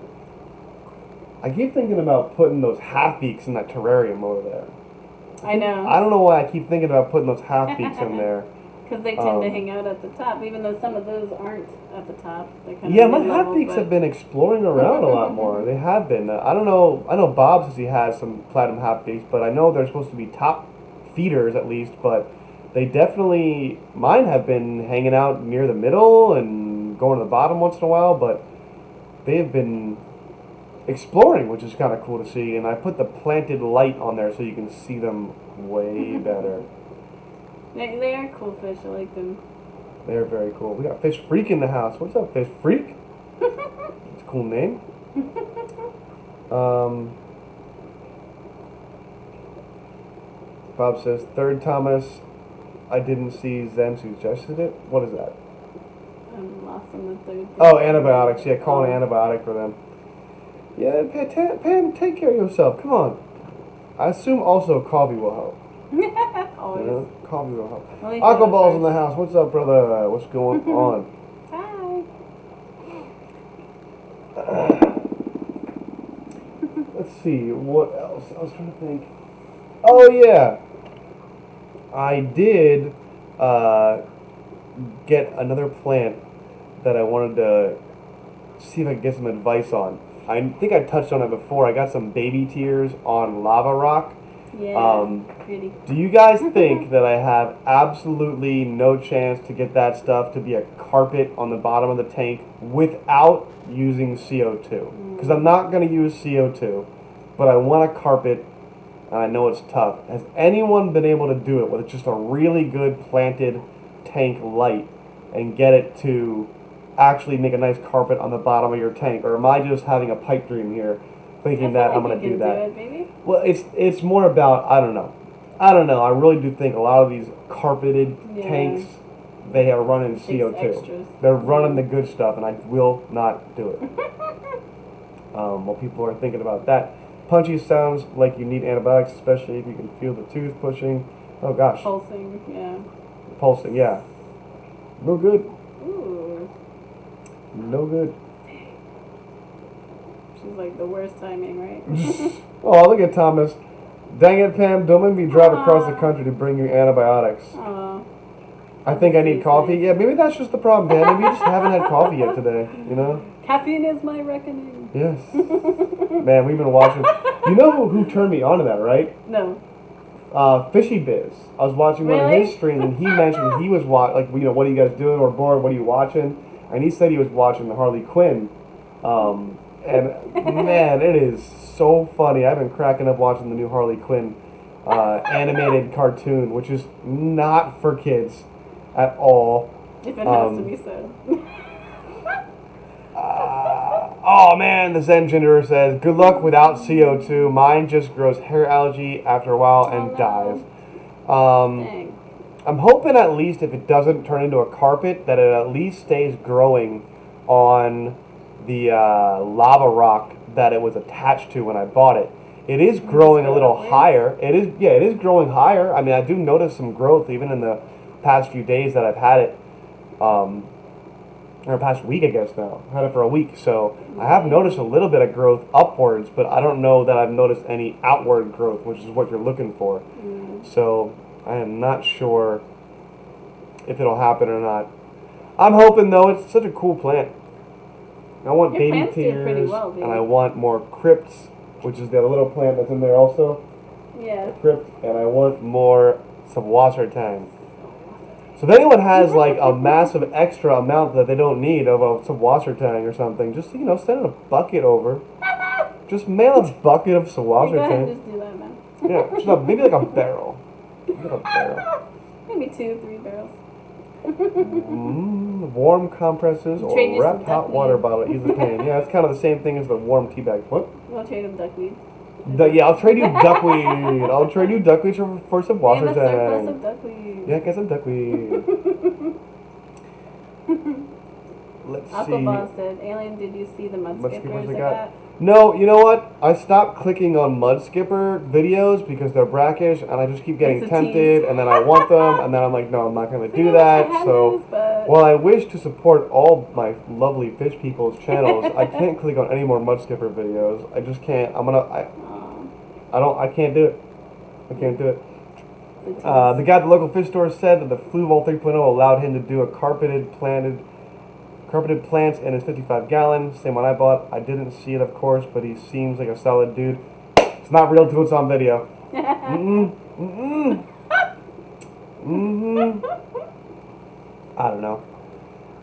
Speaker 1: I keep thinking about putting those half-beaks in that terrarium over there.
Speaker 2: I know.
Speaker 1: I don't know why I keep thinking about putting those half-beaks in there.
Speaker 2: Because they tend to hang out at the top, even though some of those aren't at the top. They're kind
Speaker 1: Yeah,
Speaker 2: of
Speaker 1: my half-beaks have been exploring around a lot more. They have been. I don't know. I know Bob says he has some platinum half-beaks, but I know they're supposed to be top feeders at least, but they definitely, mine have been hanging out near the middle and going to the bottom once in a while, but they have been exploring, which is kind of cool to see. And I put the planted light on there so you can see them way better.
Speaker 2: They are cool fish. I like them.
Speaker 1: They're very cool. We got Fish Freak in the house. What's up, Fish Freak? It's a cool name. Bob says, Third Thomas, I didn't see Zen suggested it. What is that?
Speaker 2: I'm lost in the third.
Speaker 1: Oh, antibiotics. Yeah, call an antibiotic for them. Yeah, Pam, take care of yourself. Come on. I assume also coffee will help.
Speaker 2: Always.
Speaker 1: You know, coffee will help.
Speaker 2: Well,
Speaker 1: Aquaball's in the house. What's up, brother? What's going on?
Speaker 2: Hi.
Speaker 1: Let's see. What else? I was trying to think. Oh, yeah. I did get another plant that I wanted to see if I could get some advice on. I think I touched on it before. I got some baby tears on lava rock.
Speaker 2: Yeah, pretty.
Speaker 1: Do you guys think that I have absolutely no chance to get that stuff to be a carpet on the bottom of the tank without using CO2? Because I'm not going to use CO2, but I want a carpet, and I know it's tough. Has anyone been able to do it with just a really good planted tank light and get it to actually make a nice carpet on the bottom of your tank? Or am I just having a pipe dream here, thinking that I'm going to do that?
Speaker 2: Do it, maybe?
Speaker 1: Well, it's more about, I don't know. I really do think a lot of these carpeted tanks, they are running CO2.
Speaker 2: Extras.
Speaker 1: They're running the good stuff, and I will not do it. While people are thinking about that. Punchy sounds like you need antibiotics, especially if you can feel the tooth pushing. Oh, gosh.
Speaker 2: Pulsing, yeah.
Speaker 1: Pulsing, yeah. No good.
Speaker 2: Ooh.
Speaker 1: No good.
Speaker 2: She's like the worst timing, right?
Speaker 1: Oh, look at Thomas. Dang it, Pam. Don't make me drive across the country to bring you antibiotics.
Speaker 2: Aww.
Speaker 1: I think I need coffee. Yeah, maybe that's just the problem, Pam. Maybe you just haven't had coffee yet today, you know?
Speaker 2: Caffeine is my reckoning.
Speaker 1: Yes. Man, we've been watching. You know who turned me on to that, right?
Speaker 2: No.
Speaker 1: Fishy Biz. I was watching one of his streams, and he mentioned he was what are you guys doing? We're bored. What are you watching? And he said he was watching the Harley Quinn. And man, it is so funny. I've been cracking up watching the new Harley Quinn animated cartoon, which is not for kids at all.
Speaker 2: If it has to be said.
Speaker 1: Oh man, the Zen Gender says, good luck without CO2. Mine just grows hair algae after a while and dies.
Speaker 2: Dang.
Speaker 1: I'm hoping at least if it doesn't turn into a carpet, that it at least stays growing on the lava rock that it was attached to when I bought it. It is growing a little higher. It is growing higher. I mean, I do notice some growth even in the past few days that I've had it. or past week, I guess now. I've had it for a week, so I have noticed a little bit of growth upwards, but I don't know that I've noticed any outward growth, which is what you're looking for. So I am not sure if it'll happen or not. I'm hoping though. It's such a cool plant. I want
Speaker 2: Your
Speaker 1: baby
Speaker 2: plants do pretty
Speaker 1: tears,
Speaker 2: well, baby.
Speaker 1: and I want more crypts, which is the little plant that's in there also.
Speaker 2: Yeah.
Speaker 1: Crypt, and I want more Seahorse. So if anyone has like a massive extra amount that they don't need of a Seahorse or something, just send a bucket over. Just mail a bucket of Seahorse.
Speaker 2: Go ahead and just do that, man.
Speaker 1: Yeah, just maybe like a barrel. Maybe a barrel.
Speaker 2: Maybe 2-3 barrels.
Speaker 1: Warm compresses or
Speaker 2: Trade you some
Speaker 1: wrapped hot water
Speaker 2: duckweed.
Speaker 1: bottle. Use the pain. Yeah, it's kind of the same thing as the warm tea bag. What?
Speaker 2: We'll trade him duckweed.
Speaker 1: Yeah, I'll trade you duckweed. I'll trade you duckweed for some
Speaker 2: We
Speaker 1: water
Speaker 2: have a surplus
Speaker 1: tank.
Speaker 2: of duckweed.
Speaker 1: Yeah, get some duckweed. Let's
Speaker 2: Aquaball
Speaker 1: see.
Speaker 2: said, Alien, did you see the mud
Speaker 1: Mud
Speaker 2: skippers
Speaker 1: skippers
Speaker 2: I
Speaker 1: I
Speaker 2: got?
Speaker 1: got. No, you know what? I stopped clicking on mud skipper videos because they're brackish, and I just keep getting
Speaker 2: It's a
Speaker 1: tempted,
Speaker 2: tease.
Speaker 1: and then I want them, and then I'm like, no, I'm not going to do
Speaker 2: I
Speaker 1: that.
Speaker 2: had
Speaker 1: So,
Speaker 2: those, but
Speaker 1: while I wish to support all my lovely fish people's channels, I can't click on any more mud skipper videos. I just can't. I can't do it. I can't do it.
Speaker 2: it's a
Speaker 1: The guy at the local fish store said that the Fluval 3.0 allowed him to do a carpeted plants in his 55-gallon. Same one I bought. I didn't see it, of course, but he seems like a solid dude. It's not real till it's on video. I don't know.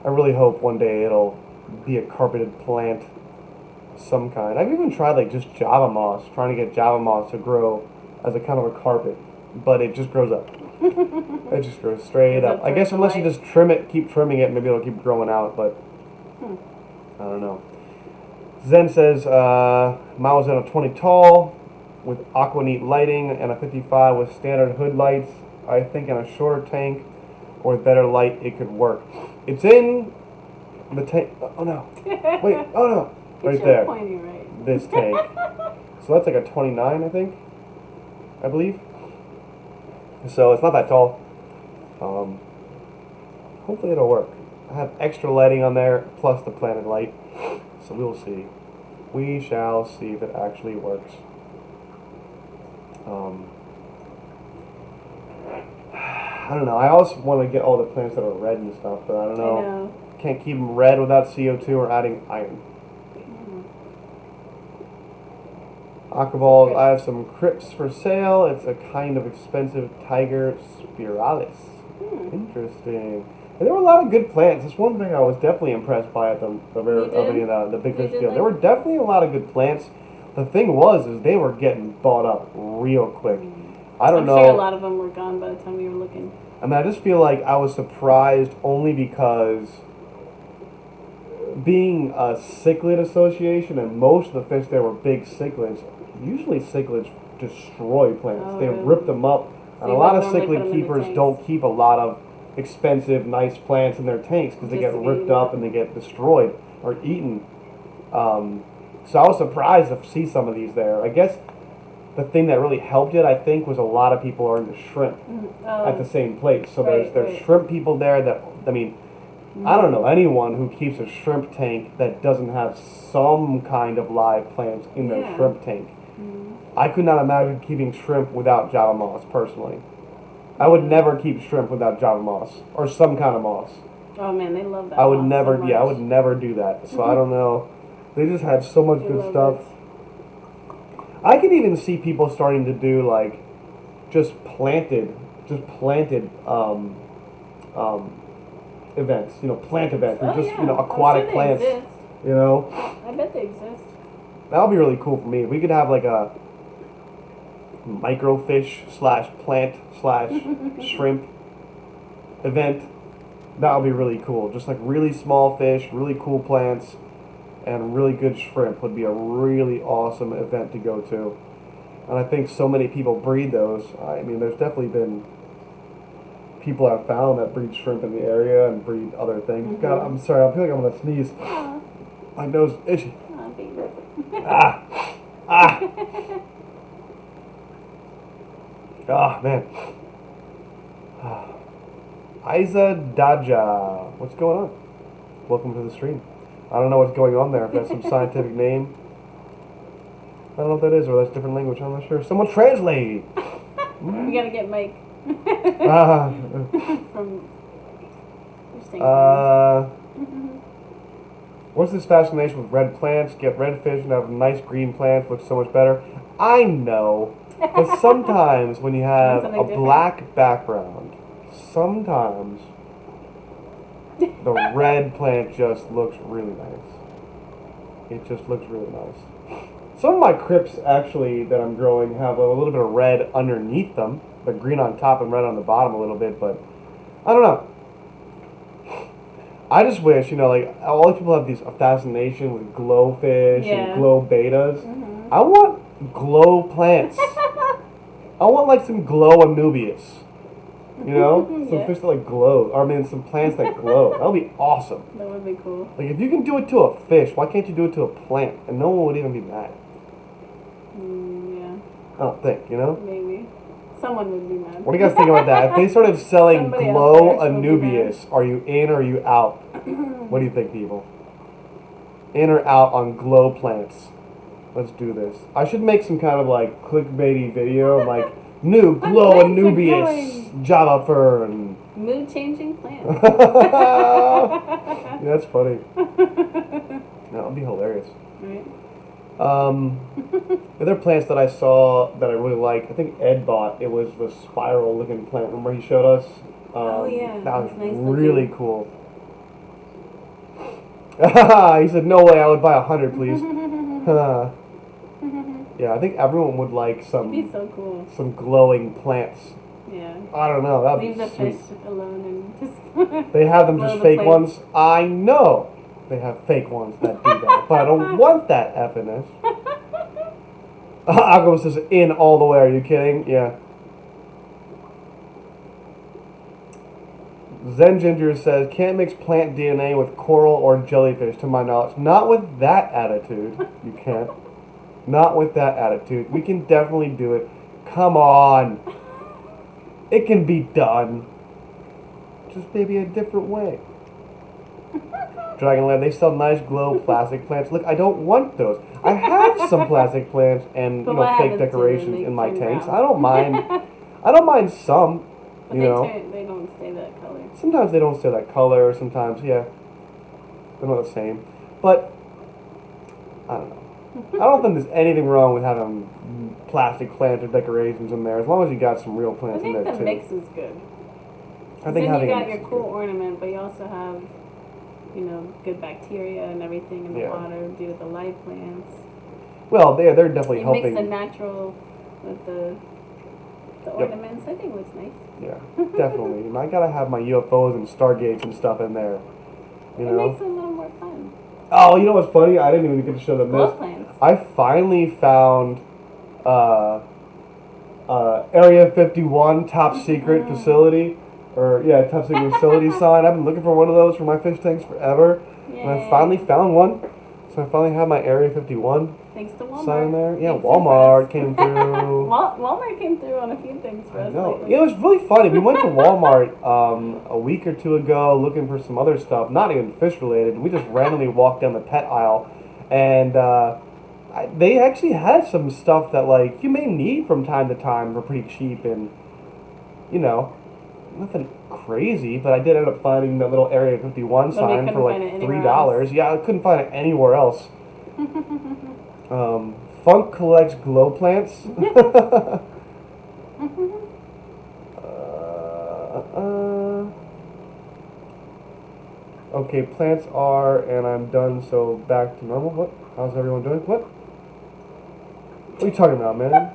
Speaker 1: I really hope one day it'll be a carpeted plant of some kind. I've even tried like just Java moss, trying to get Java moss to grow as a kind of a carpet, but it just grows up. It just grows straight
Speaker 2: Goes
Speaker 1: up.
Speaker 2: up
Speaker 1: I guess
Speaker 2: towards the
Speaker 1: unless you
Speaker 2: light.
Speaker 1: just trim it, keep trimming it, maybe it'll keep growing out, but I don't know. Zen says, mine was in a 20 tall with Aquaneat lighting and a 55 with standard hood lights. I think in a shorter tank or with better light it could work. It's in the tank. Oh no. Wait, oh no. Right there.
Speaker 2: Pointy, right?
Speaker 1: This tank. So that's like a 29, I think. I believe. So it's not that tall. Hopefully it'll work. I have extra lighting on there plus the planted light. So we will see. We shall see if it actually works. I don't know. I also want to get all the plants that are red and stuff, but I don't know.
Speaker 2: I know.
Speaker 1: Can't keep them red without CO2 or adding iron. Aquaballs, I have some crypts for sale. It's a kind of expensive tiger spiralis. Interesting. And there were a lot of good plants. That's one thing I was definitely impressed by at the big fish
Speaker 2: did
Speaker 1: deal.
Speaker 2: like-
Speaker 1: There were definitely a lot of good plants. The thing is they were getting bought up real quick. I don't
Speaker 2: I'm
Speaker 1: know.
Speaker 2: sure a lot of them were gone by the time we were looking.
Speaker 1: I mean, I just feel like I was surprised only because being a cichlid association and most of the fish there were big cichlids, usually cichlids destroy plants.
Speaker 2: Oh,
Speaker 1: They
Speaker 2: really?
Speaker 1: rip them up.
Speaker 2: So
Speaker 1: And a
Speaker 2: you
Speaker 1: lot
Speaker 2: would
Speaker 1: of
Speaker 2: normally put
Speaker 1: cichlid
Speaker 2: them in the
Speaker 1: keepers
Speaker 2: tanks?
Speaker 1: don't keep a lot of expensive, nice plants in their tanks because they
Speaker 2: Just
Speaker 1: get
Speaker 2: to be
Speaker 1: ripped up and they get destroyed or eaten. So I was surprised to see some of these there. I guess the thing that really helped it, I think, was a lot of people are into shrimp at the same place. So there's
Speaker 2: Right.
Speaker 1: shrimp people there that, I mean, I don't know anyone who keeps a shrimp tank that doesn't have some kind of live plants in their
Speaker 2: Yeah.
Speaker 1: shrimp tank. I could not imagine keeping shrimp without Java moss, personally. I would never keep shrimp without Java moss or some kind of moss.
Speaker 2: Oh man, they love that.
Speaker 1: I would
Speaker 2: moss
Speaker 1: never,
Speaker 2: so much.
Speaker 1: yeah, I would never do that. So I don't know. They just had so much
Speaker 2: They
Speaker 1: good
Speaker 2: love
Speaker 1: stuff.
Speaker 2: it.
Speaker 1: I could even see people starting to do like just planted events. Plant events or
Speaker 2: Oh,
Speaker 1: just
Speaker 2: yeah.
Speaker 1: aquatic
Speaker 2: I'm sure
Speaker 1: plants.
Speaker 2: they exist. I bet they exist.
Speaker 1: That would be really cool for me. If we could have like a microfish / plant / shrimp event, that would be really cool. Just like really small fish, really cool plants, and really good shrimp would be a really awesome event to go to. And I think so many people breed those. I mean, there's definitely been people I've found that breed shrimp in the area and breed other things. God, I'm sorry. I feel like I'm gonna sneeze. My nose is itchy.
Speaker 2: Oh, baby.
Speaker 1: Ah, man. Isa Daja. What's going on? welcome to the stream. I don't know what's going on there. If that's some scientific name. I don't know what that is, or that's a different language. I'm not sure. Someone translate!
Speaker 2: We gotta get Mike.
Speaker 1: Ah.
Speaker 2: From Tank
Speaker 1: What's this fascination with red plants? Get red fish and have nice green plants. Looks so much better. I know. But sometimes when you have
Speaker 2: Something
Speaker 1: a
Speaker 2: different?
Speaker 1: black background, sometimes the red plant just looks really nice. It just looks really nice. Some of my crypts actually that I'm growing have a little bit of red underneath them, but green on top and red on the bottom a little bit, but I don't know. I just wish, like, all these people have a fascination with glowfish and glow betas.
Speaker 2: Mm-hmm.
Speaker 1: I want glow plants. I want, like, some glow Anubias. Some
Speaker 2: Yeah.
Speaker 1: fish that, like, glow. Or, I mean, some plants that glow. That would be awesome.
Speaker 2: That would be cool.
Speaker 1: Like, if you can do it to a fish, why can't you do it to a plant? And no one would even be mad.
Speaker 2: Yeah.
Speaker 1: I don't think,
Speaker 2: Maybe. Someone would be mad.
Speaker 1: What do you guys think about that? If they started selling
Speaker 2: Somebody out
Speaker 1: glow
Speaker 2: there will be
Speaker 1: Anubias, are you in or are you out? What do you think, people? In or out on glow plants? Let's do this. I should make some kind of like clickbaity video of like new glow
Speaker 2: plants are
Speaker 1: Anubias Java fern.
Speaker 2: Mood changing plants.
Speaker 1: Yeah, that's funny. That would be hilarious.
Speaker 2: Right.
Speaker 1: The other plants that I saw that I really like, I think Ed bought, it was the spiral looking plant. Remember he showed us?
Speaker 2: Oh, yeah.
Speaker 1: That was
Speaker 2: That's nice
Speaker 1: really
Speaker 2: looking.
Speaker 1: cool. He said, no way, I would buy 100, please. Yeah, I think everyone would like
Speaker 2: It'd be so cool.
Speaker 1: some glowing plants.
Speaker 2: Yeah.
Speaker 1: I don't know, that would
Speaker 2: Leave
Speaker 1: be
Speaker 2: the
Speaker 1: sweet.
Speaker 2: fish alone and just.
Speaker 1: They have them
Speaker 2: glow
Speaker 1: just
Speaker 2: the
Speaker 1: fake
Speaker 2: plates.
Speaker 1: ones. I know they have fake ones that do that, but I don't want that effing. Aqua says in all the way. Are you kidding? Yeah. Zen Ginger says can't mix plant DNA with coral or jellyfish. To my knowledge, not with that attitude. You can't. Not with that attitude. We can definitely do it. Come on. It can be done. Just maybe a different way. Dragonland, they sell nice glow plastic plants. Look, I don't want those. I have some plastic plants and
Speaker 2: But what
Speaker 1: fake
Speaker 2: happens to them?
Speaker 1: decorations
Speaker 2: They
Speaker 1: in my
Speaker 2: turn
Speaker 1: tanks.
Speaker 2: brown.
Speaker 1: I don't mind. I don't mind some.
Speaker 2: But they don't stay that color.
Speaker 1: Sometimes they don't stay that color. Sometimes, yeah, they're not the same. But I don't know. I don't think there's anything wrong with having plastic plants or decorations in there, as long as you got some real
Speaker 2: I
Speaker 1: plants in
Speaker 2: think
Speaker 1: there
Speaker 2: the
Speaker 1: too.
Speaker 2: mix is good.
Speaker 1: I think
Speaker 2: Then
Speaker 1: having
Speaker 2: you
Speaker 1: a
Speaker 2: got
Speaker 1: mix
Speaker 2: your
Speaker 1: is
Speaker 2: cool
Speaker 1: good.
Speaker 2: ornament, but you also have, good bacteria and everything in the
Speaker 1: Yeah.
Speaker 2: water due to the live plants.
Speaker 1: Well, they're definitely
Speaker 2: You
Speaker 1: helping.
Speaker 2: mix the natural with the ornaments. I think it looks nice.
Speaker 1: Yeah, definitely. And I gotta have my UFOs and stargates and stuff in there. You
Speaker 2: It
Speaker 1: know.
Speaker 2: makes it a little more fun.
Speaker 1: Oh, you know what's funny? I didn't even get to show them
Speaker 2: Glow
Speaker 1: this.
Speaker 2: plants.
Speaker 1: I finally found Area 51 top secret facility, top secret facility sign. I've been looking for one of those for my fish tanks forever, and I
Speaker 2: Yay.
Speaker 1: finally found one. So I finally have my Area 51
Speaker 2: Thanks to Walmart.
Speaker 1: sign there. Yeah,
Speaker 2: Came through
Speaker 1: Walmart
Speaker 2: for us.
Speaker 1: came through.
Speaker 2: Walmart came through on a few things for us.
Speaker 1: No,
Speaker 2: lately.
Speaker 1: it was really funny. We went to Walmart a week or two ago looking for some other stuff, not even fish related. We just randomly walked down the pet aisle, and they actually had some stuff that like you may need from time to time for pretty cheap, and nothing crazy. But I did end up finding that little Area 51
Speaker 2: But they
Speaker 1: sign
Speaker 2: couldn't
Speaker 1: for like
Speaker 2: find it anywhere
Speaker 1: $3. Yeah, I couldn't find it anywhere else. Funk collects glow plants. Okay, plants are, and I'm done, so back to normal. What? How's everyone doing? What? What are you talking about, man?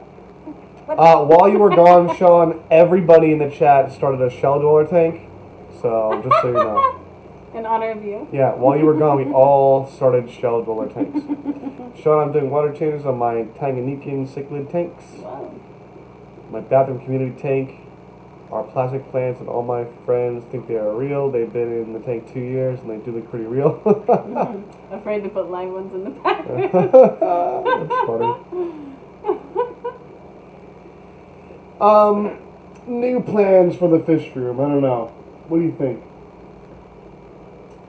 Speaker 1: While you were gone, Sean, everybody in the chat started a shell dweller tank. So, just so you know.
Speaker 2: In honor of you.
Speaker 1: Yeah, while you were gone, we all started shell dweller tanks. Sean, I'm doing water changes on my Tanganyikan cichlid tanks.
Speaker 2: Wow.
Speaker 1: My bathroom community tank are plastic plants, and all my friends think they are real. They've been in the tank 2 years, and they do look pretty real.
Speaker 2: Afraid to put live ones in the back.
Speaker 1: That's funny. New plans for the fish room. I don't know. What do you think?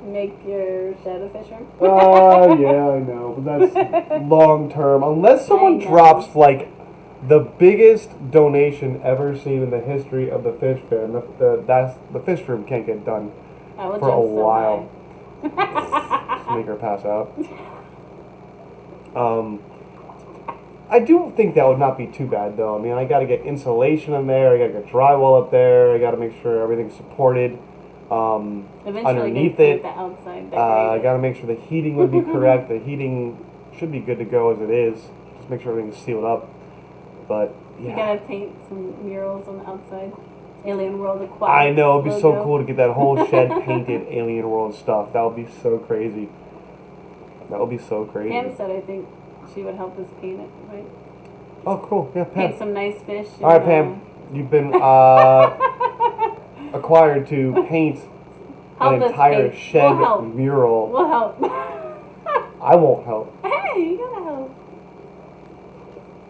Speaker 2: make your shed a fish room.
Speaker 1: Oh, yeah, I know. But that's long term. Unless someone
Speaker 2: know.
Speaker 1: drops, like, the biggest donation ever seen in the history of the fish fair, the fish room can't get done
Speaker 2: I will
Speaker 1: for a
Speaker 2: jump so
Speaker 1: while.
Speaker 2: high.
Speaker 1: Just make her pass out. I do think that would not be too bad, though. I mean, I got to get insulation in there. I got to get drywall up there. I got to make sure everything's supported.
Speaker 2: Eventually,
Speaker 1: Underneath
Speaker 2: put
Speaker 1: it,
Speaker 2: the outside.
Speaker 1: I got to make sure the heating would be correct. The heating should be good to go as it is. Just make sure everything's sealed up. But yeah,
Speaker 2: You gotta paint some murals on the outside. Alien World Aquatics.
Speaker 1: I know it'd be so
Speaker 2: logo.
Speaker 1: cool to get that whole shed painted Alien World stuff. That would be so crazy. That would be so crazy.
Speaker 2: Pam said I think she would help us paint it, right?
Speaker 1: Oh, cool. Yeah, Pam.
Speaker 2: Paint some nice fish.
Speaker 1: All right, Pam. You've been acquired to paint
Speaker 2: help
Speaker 1: an
Speaker 2: us
Speaker 1: entire
Speaker 2: paint.
Speaker 1: shed
Speaker 2: We'll help.
Speaker 1: mural.
Speaker 2: We'll help.
Speaker 1: I won't help.
Speaker 2: Hey, you gotta help.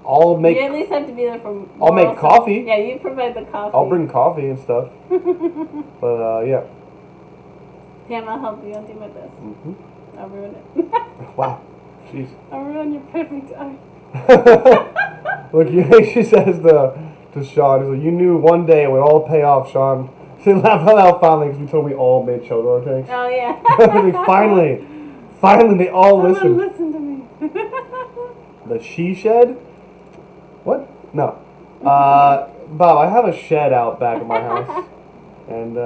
Speaker 1: I'll make.
Speaker 2: You at least have to be there from.
Speaker 1: I'll make coffee.
Speaker 2: Yeah, you provide the coffee.
Speaker 1: I'll bring coffee and stuff. But yeah.
Speaker 2: Pam, I'll help you. I'll do my best.
Speaker 1: Mhm.
Speaker 2: I'll ruin it.
Speaker 1: Wow. Jeez.
Speaker 2: I'll ruin your perfect eye.
Speaker 1: Look, she says to Sean, he's like, you knew one day it would all pay off, Sean. She laughed out finally because we told we all made Childor tanks.
Speaker 2: Oh yeah.
Speaker 1: Like, finally, they all
Speaker 2: Someone
Speaker 1: listened.
Speaker 2: listen to me.
Speaker 1: The she shed? What? No. Bob, I have a shed out back of my house, and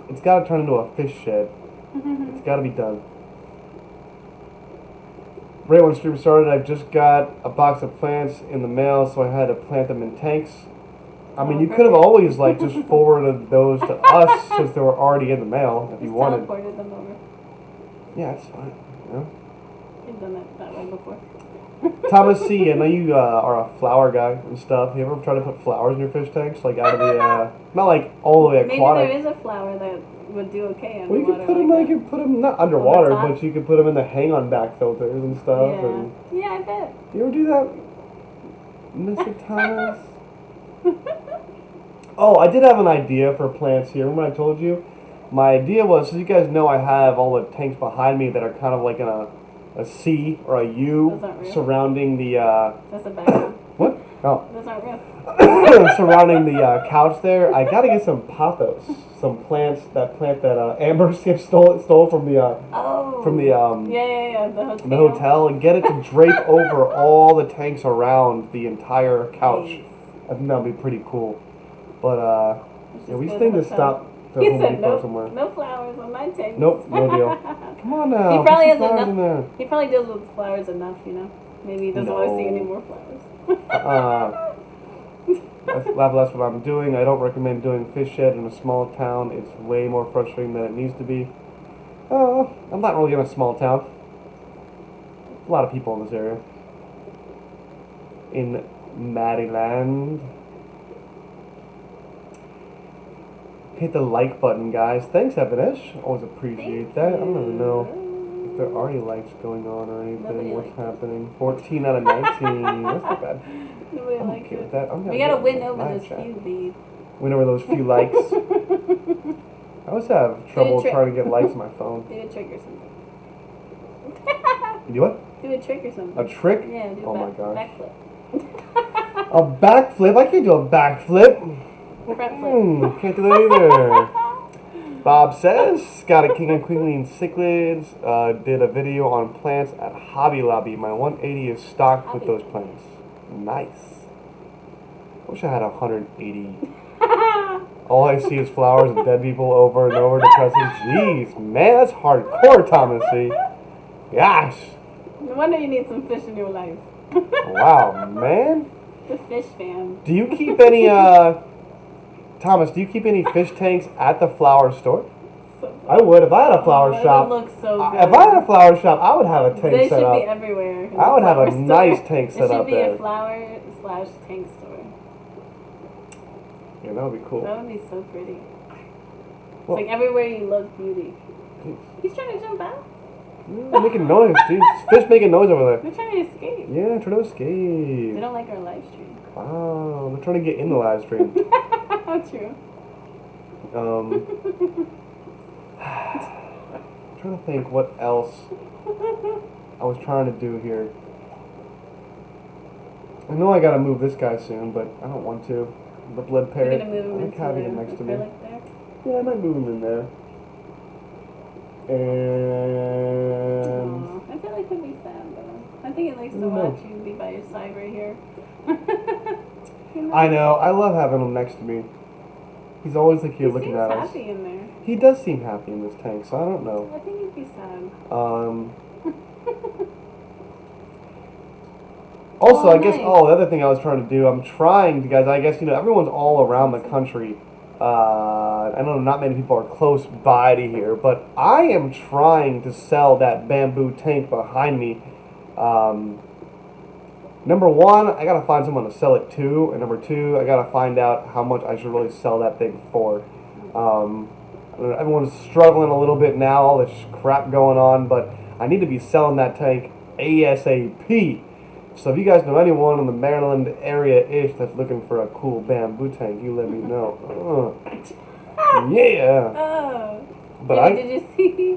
Speaker 1: it's got to turn into a fish shed. It's got to be done. Right when stream started, I just got a box of plants in the mail, so I had to plant them in tanks. I mean, you could have always like just forwarded those to us since they were already in the mail if you wanted.
Speaker 2: Teleported them over.
Speaker 1: Yeah, it's fine. You know?
Speaker 2: You've done that way before.
Speaker 1: Thomas C, I know you are a flower guy and stuff. You ever try to put flowers in your fish tanks, like out of the not like all the way aquatic?
Speaker 2: Maybe there is a flower that would do okay
Speaker 1: Well, you
Speaker 2: underwater.
Speaker 1: could put them
Speaker 2: like
Speaker 1: you put them not underwater,
Speaker 2: top?
Speaker 1: but you could put them in the hang-on back filters and stuff.
Speaker 2: Yeah.
Speaker 1: And
Speaker 2: Yeah, I bet.
Speaker 1: you ever do that, Mr. Thomas? Oh, I did have an idea for plants here. Remember I told you? My idea was, so you guys know I have all the tanks behind me that are kind of like in a C or a U
Speaker 2: Those aren't real.
Speaker 1: surrounding the
Speaker 2: That's a background.
Speaker 1: what? Oh.
Speaker 2: Those aren't real.
Speaker 1: Surrounding the couch there. I gotta get some pothos, some plants. That plant that Amber Skip stole from the
Speaker 2: Oh.
Speaker 1: from the
Speaker 2: Yeah.
Speaker 1: the hotel, and get it to drape over all the tanks around the entire couch.
Speaker 2: Nice.
Speaker 1: I think that'd be pretty cool. But
Speaker 2: Let's
Speaker 1: yeah,
Speaker 2: just
Speaker 1: we
Speaker 2: go
Speaker 1: just need to
Speaker 2: hotel.
Speaker 1: stop to
Speaker 2: He
Speaker 1: Home
Speaker 2: said
Speaker 1: Depot
Speaker 2: no,
Speaker 1: somewhere.
Speaker 2: no flowers on my tank.
Speaker 1: Nope, no deal. Come on now.
Speaker 2: He
Speaker 1: put
Speaker 2: probably
Speaker 1: some
Speaker 2: has
Speaker 1: flowers in there.
Speaker 2: enough. He probably deals with flowers enough, you know. Maybe he doesn't want to see any
Speaker 1: No.
Speaker 2: more flowers.
Speaker 1: That's what I'm doing. I don't recommend doing fish shed in a small town. It's way more frustrating than it needs to be. I'm not really in a small town. A lot of people in this area. In Maryland. Hit the like button, guys. Thanks, Evanesh. Always appreciate that. I don't even know if there are any likes going on or anything.
Speaker 2: Nobody
Speaker 1: What's
Speaker 2: likes it.
Speaker 1: happening? 14 out of 19. That's not bad.
Speaker 2: Nobody
Speaker 1: I'm
Speaker 2: likes
Speaker 1: okay with
Speaker 2: it.
Speaker 1: that. I'm gonna
Speaker 2: We gotta
Speaker 1: get
Speaker 2: win
Speaker 1: my
Speaker 2: over
Speaker 1: live
Speaker 2: this
Speaker 1: chat.
Speaker 2: few bead.
Speaker 1: Win over those few likes. I always have trouble
Speaker 2: trick.
Speaker 1: trying to get likes on my phone.
Speaker 2: Do a trick or something.
Speaker 1: You do what?
Speaker 2: Do a trick or something.
Speaker 1: A trick?
Speaker 2: Yeah, do a
Speaker 1: Oh my gosh.
Speaker 2: backflip.
Speaker 1: A backflip? I can't do a backflip.
Speaker 2: Front flip.
Speaker 1: Can't do that either. Bob says, got a King and Queen cichlids. Did a video on plants at Hobby Lobby. My 180 is stocked with those plants. Nice. Wish I had 180. All I see is flowers and dead people over and over. Depressing. Jeez, man, that's hardcore, Thomas C. Gosh.
Speaker 2: No wonder you need some fish in your life.
Speaker 1: Wow, man.
Speaker 2: The fish fan.
Speaker 1: Do you keep any, Thomas, do you keep any fish tanks at the flower store?
Speaker 2: So
Speaker 1: I would. If I had a flower
Speaker 2: it
Speaker 1: shop.
Speaker 2: would look so good.
Speaker 1: If I had a flower shop, I would have a tank
Speaker 2: They
Speaker 1: set
Speaker 2: should
Speaker 1: up.
Speaker 2: be everywhere. in
Speaker 1: I
Speaker 2: the
Speaker 1: would have a
Speaker 2: flower
Speaker 1: nice
Speaker 2: store.
Speaker 1: tank set up
Speaker 2: It should be
Speaker 1: there.
Speaker 2: a flower/tank store.
Speaker 1: Yeah, that would be cool.
Speaker 2: That would be so pretty.
Speaker 1: Well-
Speaker 2: It's like everywhere you look, beauty.
Speaker 1: Jeez.
Speaker 2: He's trying to jump out.
Speaker 1: Yeah, making noise, dude. Fish making noise over there.
Speaker 2: They're trying to escape.
Speaker 1: Yeah, trying to
Speaker 2: They
Speaker 1: escape.
Speaker 2: don't like our live stream.
Speaker 1: Wow, they're trying to get in the live stream.
Speaker 2: True.
Speaker 1: I'm trying to think what else I was trying to do here. I know I gotta move this guy soon, but I don't want to. The blood
Speaker 2: You're
Speaker 1: parrot.
Speaker 2: gonna move him
Speaker 1: I like
Speaker 2: into
Speaker 1: having
Speaker 2: the
Speaker 1: him next to me.
Speaker 2: acrylic there?
Speaker 1: Yeah, I might move him in there. And
Speaker 2: Aw, I feel like he'll be sad though. I think he likes to
Speaker 1: No.
Speaker 2: watch you be by your side right here.
Speaker 1: I know, I love having him next to me. He's always like here
Speaker 2: He
Speaker 1: looking
Speaker 2: seems
Speaker 1: at us.
Speaker 2: happy in there.
Speaker 1: He does seem happy in this tank, so I don't know.
Speaker 2: I think he'd be sad.
Speaker 1: Also,
Speaker 2: Oh,
Speaker 1: I guess,
Speaker 2: nice.
Speaker 1: the other thing I was trying to do, I'm trying to, guys, I guess, everyone's all around the country. I know not many people are close by to here, but I am trying to sell that bamboo tank behind me. Number one, I gotta find someone to sell it to, and number two, I gotta find out how much I should really sell that thing for. Everyone's struggling a little bit now, all this crap going on, but I need to be selling that tank ASAP. So if you guys know anyone in the Maryland area-ish that's looking for a cool bamboo tank, you let me know. Yeah.
Speaker 2: Oh.
Speaker 1: But
Speaker 2: Yeah,
Speaker 1: I
Speaker 2: did you see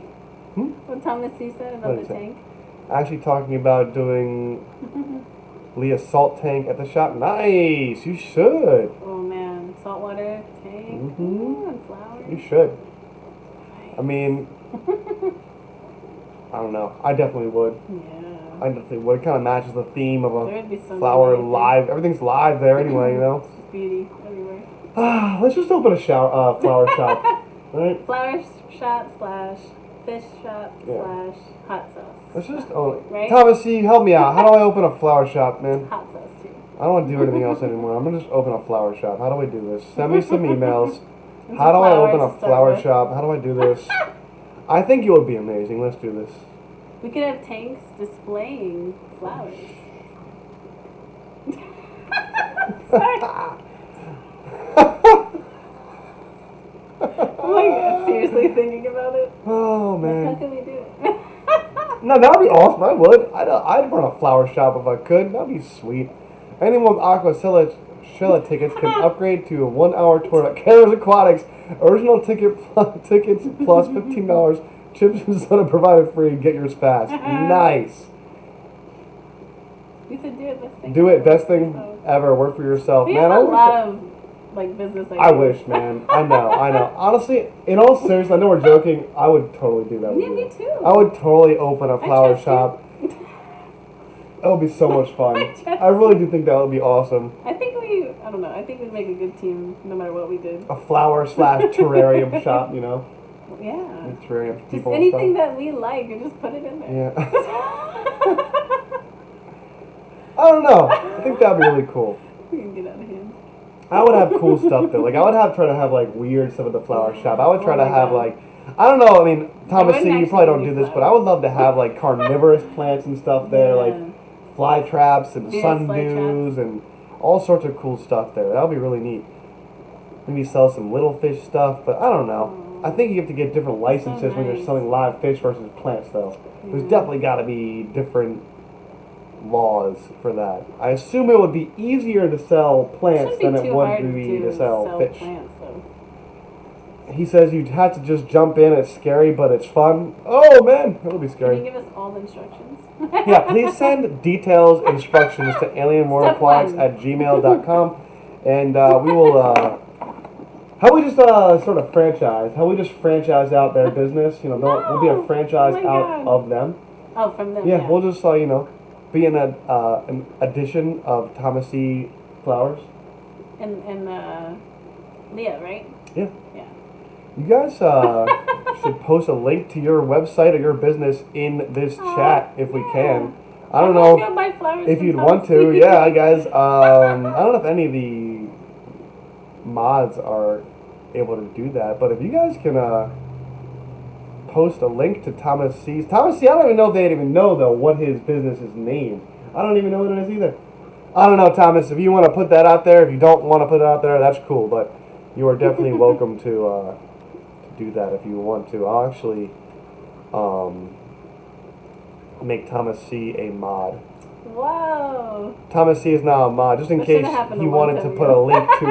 Speaker 1: Hmm?
Speaker 2: what Thomas C said
Speaker 1: What
Speaker 2: about
Speaker 1: did
Speaker 2: the
Speaker 1: he say?
Speaker 2: tank?
Speaker 1: actually talking about doing Leah's salt tank at the shop. Nice. You should.
Speaker 2: Oh man, saltwater tank.
Speaker 1: Mhm.
Speaker 2: Ooh, and flowers.
Speaker 1: You should. I mean, I don't know. I definitely would.
Speaker 2: Yeah.
Speaker 1: I definitely would. It kind of matches the theme of
Speaker 2: There
Speaker 1: a
Speaker 2: would be so
Speaker 1: flower
Speaker 2: many
Speaker 1: live. Everything's live there anyway, you know.
Speaker 2: beauty everywhere.
Speaker 1: Let's just open a flower shop, right?
Speaker 2: Flower shop slash fish shop
Speaker 1: Yeah.
Speaker 2: slash hot sauce.
Speaker 1: Let's just own it.
Speaker 2: Right?
Speaker 1: Thomas C, help me out. How do I open a flower shop, man?
Speaker 2: Hot sauce too.
Speaker 1: I don't want to do anything else anymore. I'm gonna just open a flower shop. How do I do this? Send me some emails.
Speaker 2: And
Speaker 1: How do
Speaker 2: some
Speaker 1: I
Speaker 2: flowers
Speaker 1: open
Speaker 2: to
Speaker 1: a
Speaker 2: start
Speaker 1: flower
Speaker 2: with.
Speaker 1: shop? How do I do this? I think it would be amazing. Let's do this.
Speaker 2: We could have tanks displaying flowers. Sorry. Oh my god, seriously thinking about it?
Speaker 1: Oh
Speaker 2: How
Speaker 1: man.
Speaker 2: can we do it?
Speaker 1: No, that'd be awesome. I would. I'd run a flower shop if I could. That'd be sweet. Anyone with Aquashella tickets can upgrade to a 1-hour tour at Alien Aquatics. Original tickets plus $15. Chips and soda provided free. Get yours fast. Nice.
Speaker 2: We should do it. Best thing
Speaker 1: Do it.
Speaker 2: ever.
Speaker 1: Best thing ever. Work for yourself,
Speaker 2: We
Speaker 1: man.
Speaker 2: have
Speaker 1: I
Speaker 2: a
Speaker 1: wish.
Speaker 2: lot of like business ideas.
Speaker 1: I wish, man. I know. Honestly, in all seriousness, I know we're joking. I would totally do that with
Speaker 2: Yeah,
Speaker 1: you.
Speaker 2: me too.
Speaker 1: I would totally open a flower
Speaker 2: trust you.
Speaker 1: shop. That would be so much fun.
Speaker 2: trust
Speaker 1: I really do think that would be awesome.
Speaker 2: I don't know. I think we'd make a good team no matter what we did.
Speaker 1: A flower / terrarium shop, you know?
Speaker 2: Yeah.
Speaker 1: Terrarium
Speaker 2: Just
Speaker 1: people and
Speaker 2: anything
Speaker 1: stuff.
Speaker 2: that we like, and just put it in there.
Speaker 1: Yeah. I don't know. I think that'd be really cool.
Speaker 2: We can get out of hand.
Speaker 1: I would have cool stuff though. Like I would try to have like weird stuff at the flower shop. I would try
Speaker 2: Oh
Speaker 1: to
Speaker 2: my
Speaker 1: have
Speaker 2: God.
Speaker 1: like I don't know. I mean, Thomas,
Speaker 2: wouldn't
Speaker 1: you probably don't
Speaker 2: actually
Speaker 1: do
Speaker 2: do
Speaker 1: this, but I would love to have like carnivorous plants and stuff there,
Speaker 2: Yeah.
Speaker 1: like fly traps and
Speaker 2: Yeah, fly
Speaker 1: sundews and all sorts of cool stuff there. That would be really neat. Maybe sell some little fish stuff, but I don't know. I think you have to get different licenses when you're
Speaker 2: nice.
Speaker 1: selling live fish versus plants, though. There's
Speaker 2: Yeah.
Speaker 1: definitely got to be different laws for that. I assume it would be easier to sell plants
Speaker 2: Shouldn't
Speaker 1: than
Speaker 2: be
Speaker 1: it
Speaker 2: too
Speaker 1: would
Speaker 2: hard
Speaker 1: be
Speaker 2: to
Speaker 1: to sell fish.
Speaker 2: plants, though.
Speaker 1: He says you'd have to just jump in. It's scary, but it's fun. Oh man, it'll be
Speaker 2: Can you
Speaker 1: scary.
Speaker 2: give us all the instructions?
Speaker 1: Yeah, please send details, instructions to alienworldaquatics@gmail.com, and we will. How we just sort of franchise? How we just franchise out their business? You know, we'll be a
Speaker 2: No!
Speaker 1: franchise
Speaker 2: Oh my
Speaker 1: out
Speaker 2: God.
Speaker 1: of them.
Speaker 2: Oh, from them.
Speaker 1: Yeah, we'll just be an addition of Thomas C. Flowers.
Speaker 2: And Leah, right?
Speaker 1: Yeah.
Speaker 2: Yeah.
Speaker 1: You guys should post a link to your website or your business in this chat if we can. I don't
Speaker 2: wanna
Speaker 1: know
Speaker 2: go buy flowers
Speaker 1: if
Speaker 2: from
Speaker 1: you'd want to.
Speaker 2: Thomas.
Speaker 1: Yeah, guys. I don't know if any of the mods are able to do that, but if you guys can post a link to Thomas C's. Thomas C, I don't even know if they'd even know though what his business is named. I don't even know what it is either. I don't know, Thomas. If you want to put that out there, if you don't want to put it out there, that's cool. But you are definitely welcome to do that if you want to. I'll actually make Thomas C a mod.
Speaker 2: Whoa.
Speaker 1: Thomas C is now a mod, just in
Speaker 2: That
Speaker 1: case
Speaker 2: should've happened
Speaker 1: he
Speaker 2: a long
Speaker 1: wanted to
Speaker 2: time
Speaker 1: put
Speaker 2: ago.
Speaker 1: a link to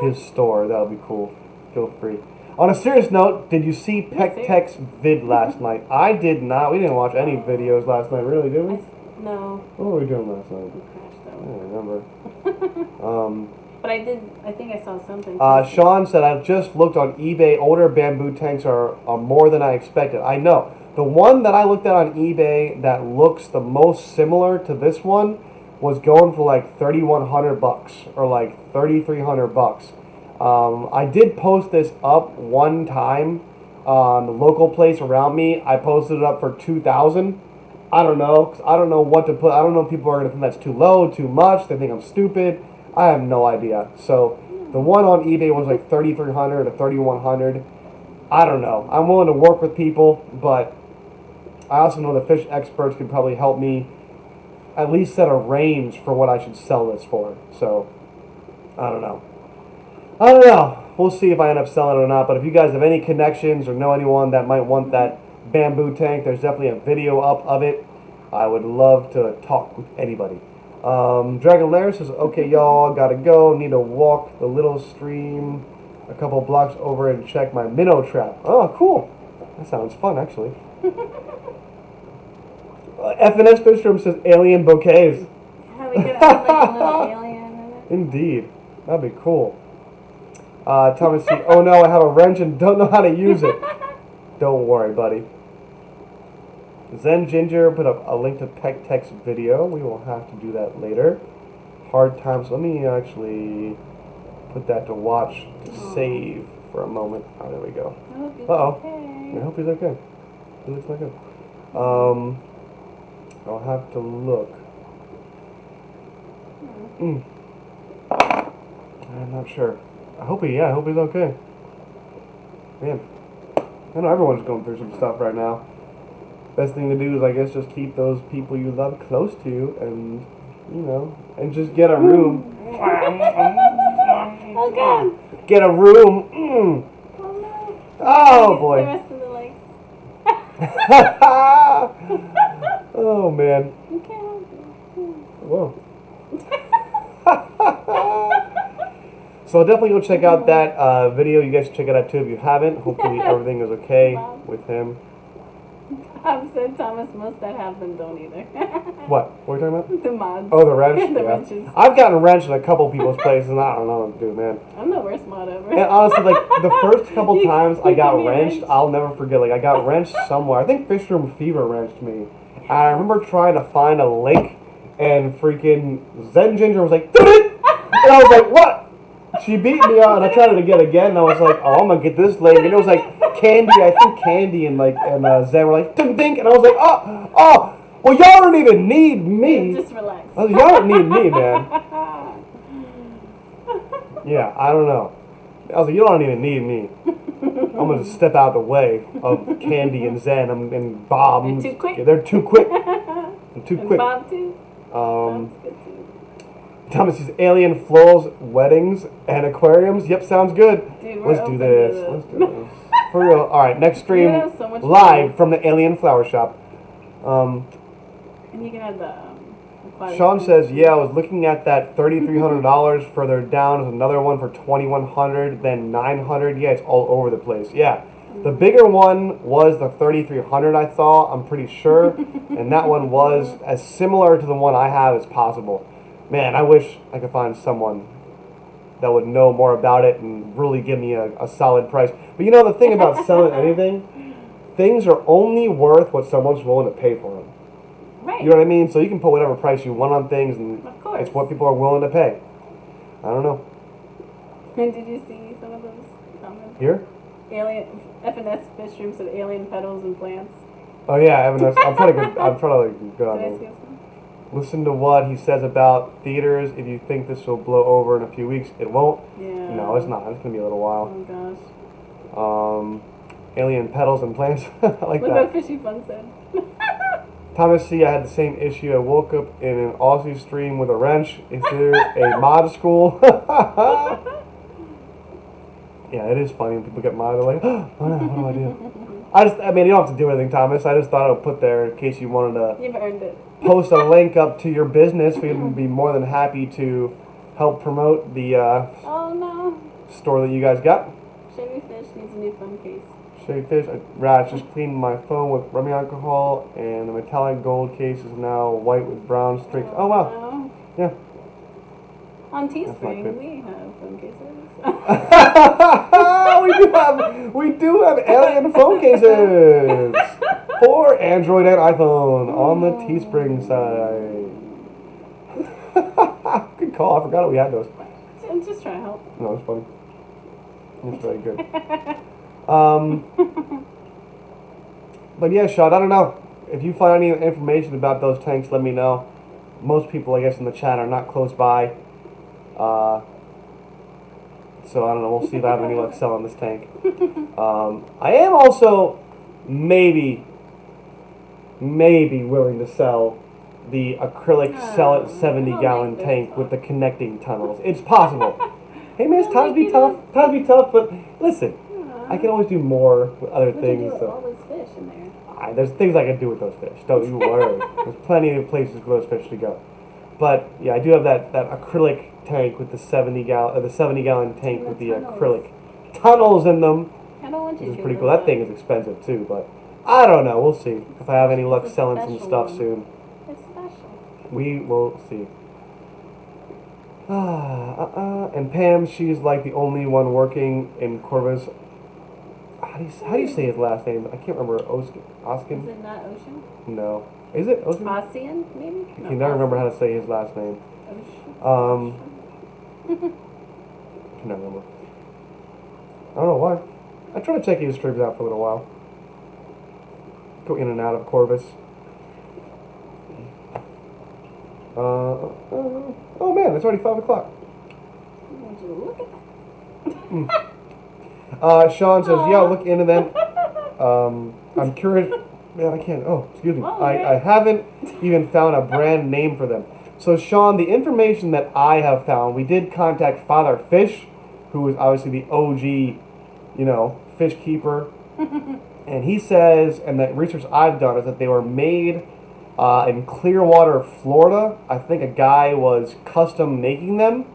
Speaker 1: his store. That would be cool. Feel free. On a serious note, did you see
Speaker 2: serious?
Speaker 1: Pectec's vid last night? I did not. We didn't watch any videos last night, really, did we?
Speaker 2: No.
Speaker 1: What were we doing last night?
Speaker 2: We crashed
Speaker 1: I
Speaker 2: out.
Speaker 1: don't remember.
Speaker 2: But I did. I think I saw something.
Speaker 1: Sean said, I just looked on eBay. Older bamboo tanks are more than I expected. I know. The one that I looked at on eBay that looks the most similar to this one was going for like $3,100 or like $3,300. I did post this up one time on the local place around me. I posted it up for $2,000. I don't know. 'Cause I don't know what to put. I don't know if people are going to think that's too low, too much. They think I'm stupid. I have no idea. So the one on eBay was like $3,300 to $3,100. I don't know. I'm willing to work with people, but I also know the fish experts could probably help me at least set a range for what I should sell this for. So I don't know. I don't know. We'll see if I end up selling it or not. But if you guys have any connections or know anyone that might want that bamboo tank, there's definitely a video up of it. I would love to talk with anybody. Dragon Lair says, okay, y'all, gotta go. Need to walk the little stream a couple blocks over and check my minnow trap. Oh, cool. That sounds fun, actually. FNS Fishroom says alien bouquets.
Speaker 2: Yeah, we could have like a little alien in it.
Speaker 1: Indeed. That'd be cool. Thomas C. Oh no, I have a wrench and don't know how to use it. Don't worry, buddy. Zen Ginger put up a link to Pectec's video. We will have to do that later. Hard times. Let me actually put that to watch to save for a moment. Oh, there we go.
Speaker 2: I hope he's
Speaker 1: Uh-oh.
Speaker 2: okay.
Speaker 1: I hope he's okay. He looks like good. I'll have to look. I'm not sure. I hope he's okay. Man, I know everyone's going through some stuff right now. Best thing to do is, I guess, just keep those people you love close to you, and and just get a room.
Speaker 2: Oh god.
Speaker 1: Get a room.
Speaker 2: Oh no.
Speaker 1: Oh
Speaker 2: The
Speaker 1: boy.
Speaker 2: rest of the legs.
Speaker 1: Oh man.
Speaker 2: You can't help it.
Speaker 1: Whoa. So definitely go check out that video. You guys should check it out too if you haven't. Hopefully everything is okay with him.
Speaker 2: I've said Thomas, most that have them don't either.
Speaker 1: What? What are you talking about?
Speaker 2: The mods.
Speaker 1: Oh, the wrench?
Speaker 2: The
Speaker 1: Yeah.
Speaker 2: wrenches.
Speaker 1: I've gotten wrenched in a couple people's places and I don't know what to do, man.
Speaker 2: I'm the worst mod ever.
Speaker 1: And honestly, like, the first couple times I got
Speaker 2: give me a
Speaker 1: wrenched,
Speaker 2: wrench.
Speaker 1: I'll never forget. Like, I got wrenched somewhere. I think Fish Room Fever wrenched me. And I remember trying to find a link, and freaking Zen Ginger was like, "Did it!" And I was like, "What?" She beat me out, and I tried it again, and I was like, "Oh, I'm gonna get this lady." And it was like Candy, I think Candy and Zen were like, "Ding ding," and I was like, "Oh, well, y'all don't even need me."
Speaker 2: Just relax.
Speaker 1: I was like, y'all don't need me, man. Yeah, I don't know. I was like, you don't even need me. I'm gonna step out the way of Candy and Zen and Bob.
Speaker 2: They're too quick.
Speaker 1: Yeah, they're too quick. I'm too
Speaker 2: And
Speaker 1: quick.
Speaker 2: Bob too. Bob's good too.
Speaker 1: Thomas says alien flows, weddings, and aquariums. Yep, sounds good.
Speaker 2: Dude, we're
Speaker 1: Let's do
Speaker 2: open to
Speaker 1: this.
Speaker 2: this.
Speaker 1: Let's do this. For real. All right, next stream
Speaker 2: have so much
Speaker 1: live
Speaker 2: fun.
Speaker 1: from the Alien Flower Shop.
Speaker 2: And you can have the aquatic
Speaker 1: Sean
Speaker 2: thing.
Speaker 1: says, yeah, I was looking at that $3,300 further down. There's another one for $2,100, then $900. Yeah, it's all over the place. Yeah. The bigger one was the $3,300 I saw, I'm pretty sure. And that one was as similar to the one I have as possible. Man, I wish I could find someone that would know more about it and really give me a solid price. But you know the thing about selling anything? Things are only worth what someone's willing to pay for them.
Speaker 2: Right.
Speaker 1: You know what I mean? So you can put whatever price you want on things, and
Speaker 2: Of course.
Speaker 1: it's what people are willing to pay. I don't know.
Speaker 2: And did you see some of those comments?
Speaker 1: Here?
Speaker 2: Alien FNS fish rooms of alien petals and plants.
Speaker 1: Oh yeah, Evan. I'm trying to go on
Speaker 2: Did I
Speaker 1: those.
Speaker 2: see some?
Speaker 1: Listen to what he says about theaters. If you think this will blow over in a few weeks, it won't.
Speaker 2: Yeah.
Speaker 1: No, it's not. It's gonna be a little while.
Speaker 2: Oh gosh.
Speaker 1: Alien petals and plants. I like
Speaker 2: Look
Speaker 1: that.
Speaker 2: what Fishy Fun said.
Speaker 1: Thomas C. I had the same issue. I woke up in an Aussie stream with a wrench. Is there a mod school? Yeah, it is funny when people get mod. They're like, oh no, what do I do? I mean, you don't have to do anything, Thomas. I just thought I would put there in case you wanted to
Speaker 2: You've earned it.
Speaker 1: post a link up to your business. We'd be more than happy to help promote the
Speaker 2: Oh no.
Speaker 1: store that you guys got.
Speaker 2: Chevy Fish needs a new phone case.
Speaker 1: Chevy Fish. Rats just cleaned my phone with rubbing alcohol, and the metallic gold case is now white with brown streaks. Oh wow.
Speaker 2: Wow.
Speaker 1: Yeah.
Speaker 2: On
Speaker 1: not
Speaker 2: Teespring,
Speaker 1: good.
Speaker 2: we have phone cases.
Speaker 1: we do have alien phone cases for Android and iPhone on the Teespring side. Good call. I forgot we had those.
Speaker 2: I'm just trying to help.
Speaker 1: No, it's funny. It's very good. But yeah, Sean, I don't know. If you find any information about those tanks, let me know. Most people, I guess, in the chat are not close by. So I don't know. We'll see if I have any luck selling this tank. I am also maybe willing to sell the acrylic 70-gallon
Speaker 2: like
Speaker 1: tank
Speaker 2: this.
Speaker 1: with the connecting tunnels. It's possible. Hey man,
Speaker 2: Well,
Speaker 1: times be
Speaker 2: you
Speaker 1: tough.
Speaker 2: know-
Speaker 1: Times be tough, but listen, I can always do more with other
Speaker 2: What do you do
Speaker 1: things.
Speaker 2: with
Speaker 1: So.
Speaker 2: all those fish in there?
Speaker 1: There's things I can do with those fish. Don't you worry. There's plenty of places for those fish to go. But yeah, I do have that acrylic tank with the 70-gallon tank
Speaker 2: And
Speaker 1: with
Speaker 2: the
Speaker 1: the
Speaker 2: tunnels.
Speaker 1: acrylic tunnels in them,
Speaker 2: I don't want you
Speaker 1: which
Speaker 2: to
Speaker 1: is pretty
Speaker 2: give
Speaker 1: cool.
Speaker 2: those
Speaker 1: That thing
Speaker 2: up.
Speaker 1: is expensive too, but I don't know. We'll see if I have any luck
Speaker 2: It's a
Speaker 1: selling some
Speaker 2: special
Speaker 1: stuff
Speaker 2: one.
Speaker 1: soon.
Speaker 2: It's special.
Speaker 1: We will see. And Pam, she's like the only one working in Corvus. How do you say his last name? I can't remember.
Speaker 2: Is
Speaker 1: Oskin?
Speaker 2: it not Ocean?
Speaker 1: No. Is it Oskin?
Speaker 2: Ocean, maybe?
Speaker 1: I can never remember how to say his last name.
Speaker 2: Ocean.
Speaker 1: I can never remember. I don't know why. I try to check his streams out for a little while. Go in and out of Corvus. Oh man, it's already 5 o'clock.
Speaker 2: Would you look at
Speaker 1: Sean says, yeah,
Speaker 2: Aw.
Speaker 1: look into them. I'm curious. Man, I can't. Oh, excuse me.
Speaker 2: Oh,
Speaker 1: I haven't even found a brand name for them. So, Sean, the information that I have found, we did contact Father Fish, who is obviously the OG, fish keeper. And he says, and the research I've done is that they were made in Clearwater, Florida. I think a guy was custom making them.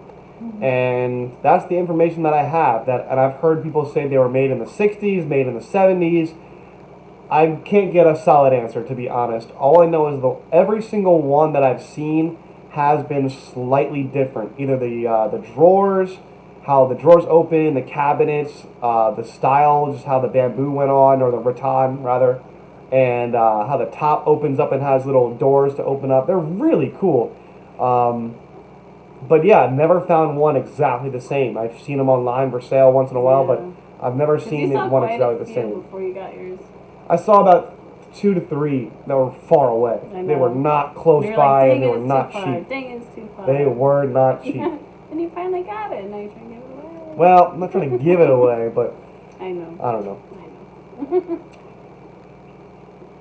Speaker 1: And that's the information that I have. And I've heard people say they were made in the 60s, made in the 70s. I can't get a solid answer, to be honest. All I know is every single one that I've seen has been slightly different. Either the drawers, how the drawers open, the cabinets, the style, just how the bamboo went on, or the rattan rather, and how the top opens up and has little doors to open up. They're really cool. But yeah, I've never found one exactly the same. I've seen them online for sale once in a while, but I've never seen one exactly the same.
Speaker 2: Before you got yours.
Speaker 1: I saw about 2 to 3 that were far away. They were not close by, and they were not cheap.
Speaker 2: Dang, it's too far.
Speaker 1: They were not cheap.
Speaker 2: And you finally got it, and now you're trying to give it away.
Speaker 1: Well, I'm not trying to give it away, but
Speaker 2: I know.
Speaker 1: I don't know.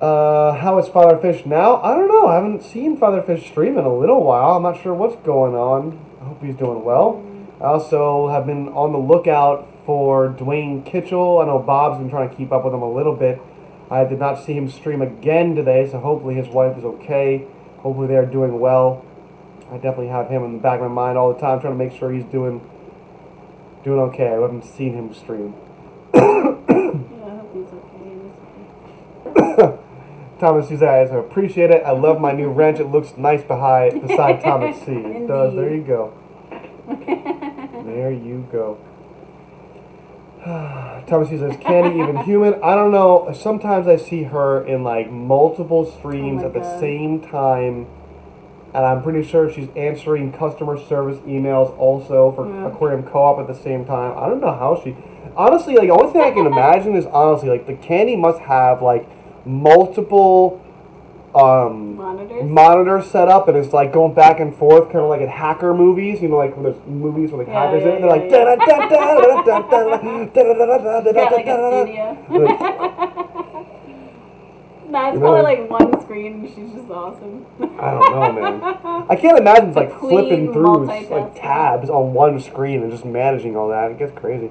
Speaker 2: I know.
Speaker 1: How is Father Fish now? I don't know. I haven't seen Father Fish stream in a little while. I'm not sure what's going on. I hope he's doing well. I also have been on the lookout for Dwayne Kitchell. I know Bob's been trying to keep up with him a little bit. I did not see him stream again today, so hopefully his wife is okay. Hopefully they're doing well. I definitely have him in the back of my mind all the time, trying to make sure he's doing okay. I haven't seen him stream.
Speaker 2: Yeah, I hope he's okay.
Speaker 1: Thomas C says, I appreciate it. I love my new wrench. It looks nice beside Thomas C. It does. There you go. There you go. Thomas C says, Candy even human? I don't know. Sometimes I see her in like multiple streams at the same time. And I'm pretty sure she's answering customer service emails also for Aquarium Co-op at the same time. I don't know how she... Honestly, like, the only thing I can imagine is, honestly, like, the Candy must have, like, multiple monitors set up, and it's, like, going back and forth, kind of like in hacker movies, like, when there's movies with, like, hackers in it, they're like...
Speaker 2: Nah, it's probably like one screen and she's just awesome.
Speaker 1: I don't know, man. I can't imagine it's like flipping through like
Speaker 2: multitasking.
Speaker 1: tabs on one screen and just managing all that. It gets crazy.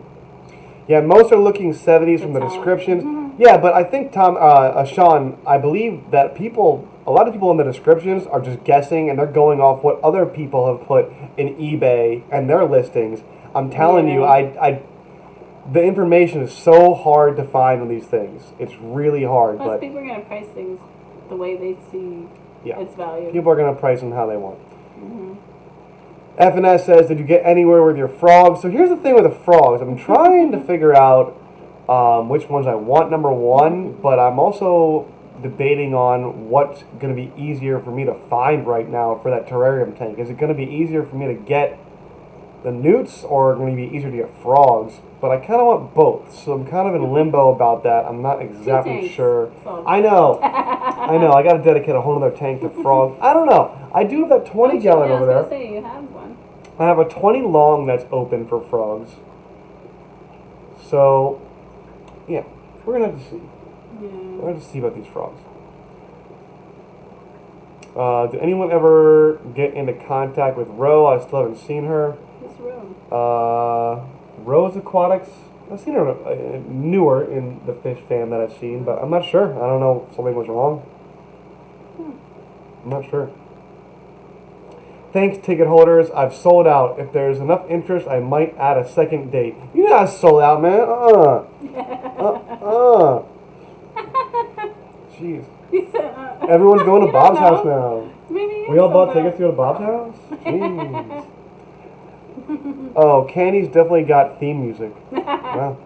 Speaker 1: Yeah, most are looking 70s from the descriptions. Yeah, but I think Sean, I believe that a lot of people in the descriptions are just guessing and they're going off what other people have put in eBay and their listings. I'm telling you, the information is so hard to find on these things. It's really hard.
Speaker 2: Plus,
Speaker 1: but
Speaker 2: people are gonna price things the way they see its value.
Speaker 1: people are going to price them how they want.
Speaker 2: Mm-hmm.
Speaker 1: FNS says, did you get anywhere with your frogs? So here's the thing with the frogs. I'm trying to figure out which ones I want, number one, but I'm also debating on what's going to be easier for me to find right now for that terrarium tank. Is it going to be easier for me to get the newts, or going to be easier to get frogs? But I kind of want both, so I'm kind of in limbo about that. I'm not exactly sure. I know. I got to dedicate a whole other tank to frogs. I don't know. I do have that 20 gallon over there.
Speaker 2: I was going to say, you have one.
Speaker 1: I have a 20 long that's open for frogs. So, yeah, we're going to have to see.
Speaker 2: Yeah.
Speaker 1: We're going to have to see about these frogs. Did anyone ever get into contact with Ro? I still haven't seen her.
Speaker 2: Who's Ro?
Speaker 1: Rose Aquatics. I've seen her newer in the fish fam that I've seen, but I'm not sure. I don't know if something was wrong. I'm not sure. Thanks, ticket holders. I've sold out. If there's enough interest, I might add a second date. You not sold out, man. Jeez. Everyone's going to Bob's house now.
Speaker 2: Maybe
Speaker 1: We all bought tickets to go to Bob's house? Jeez. Oh, Candy's definitely got theme music. Wow.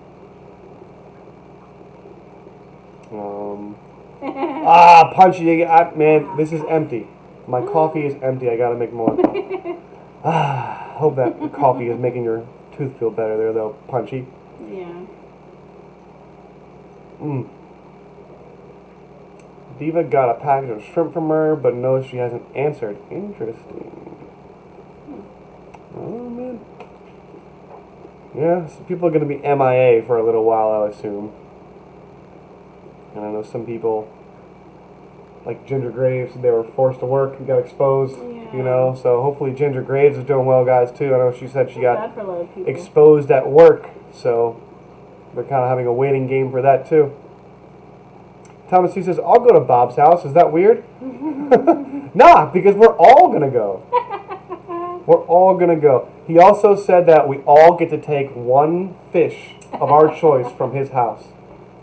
Speaker 1: Punchy. Man, this is empty. My coffee is empty. I gotta make more. Hope that coffee is making your tooth feel better there, though, Punchy.
Speaker 2: Yeah.
Speaker 1: Diva got a package of shrimp from her, but knows she hasn't answered. Interesting. Oh, man. Yeah, so people are going to be MIA for a little while, I assume. And I know some people, like Ginger Graves, they were forced to work and got exposed, you know. So hopefully Ginger Graves is doing well, guys, too. I know she said she got exposed at work, so they're kind of having a waiting game for that, too. Thomas C says, I'll go to Bob's house. Is that weird? Nah, because we're all going to go. We're all going to go. He also said that we all get to take one fish of our choice from his house.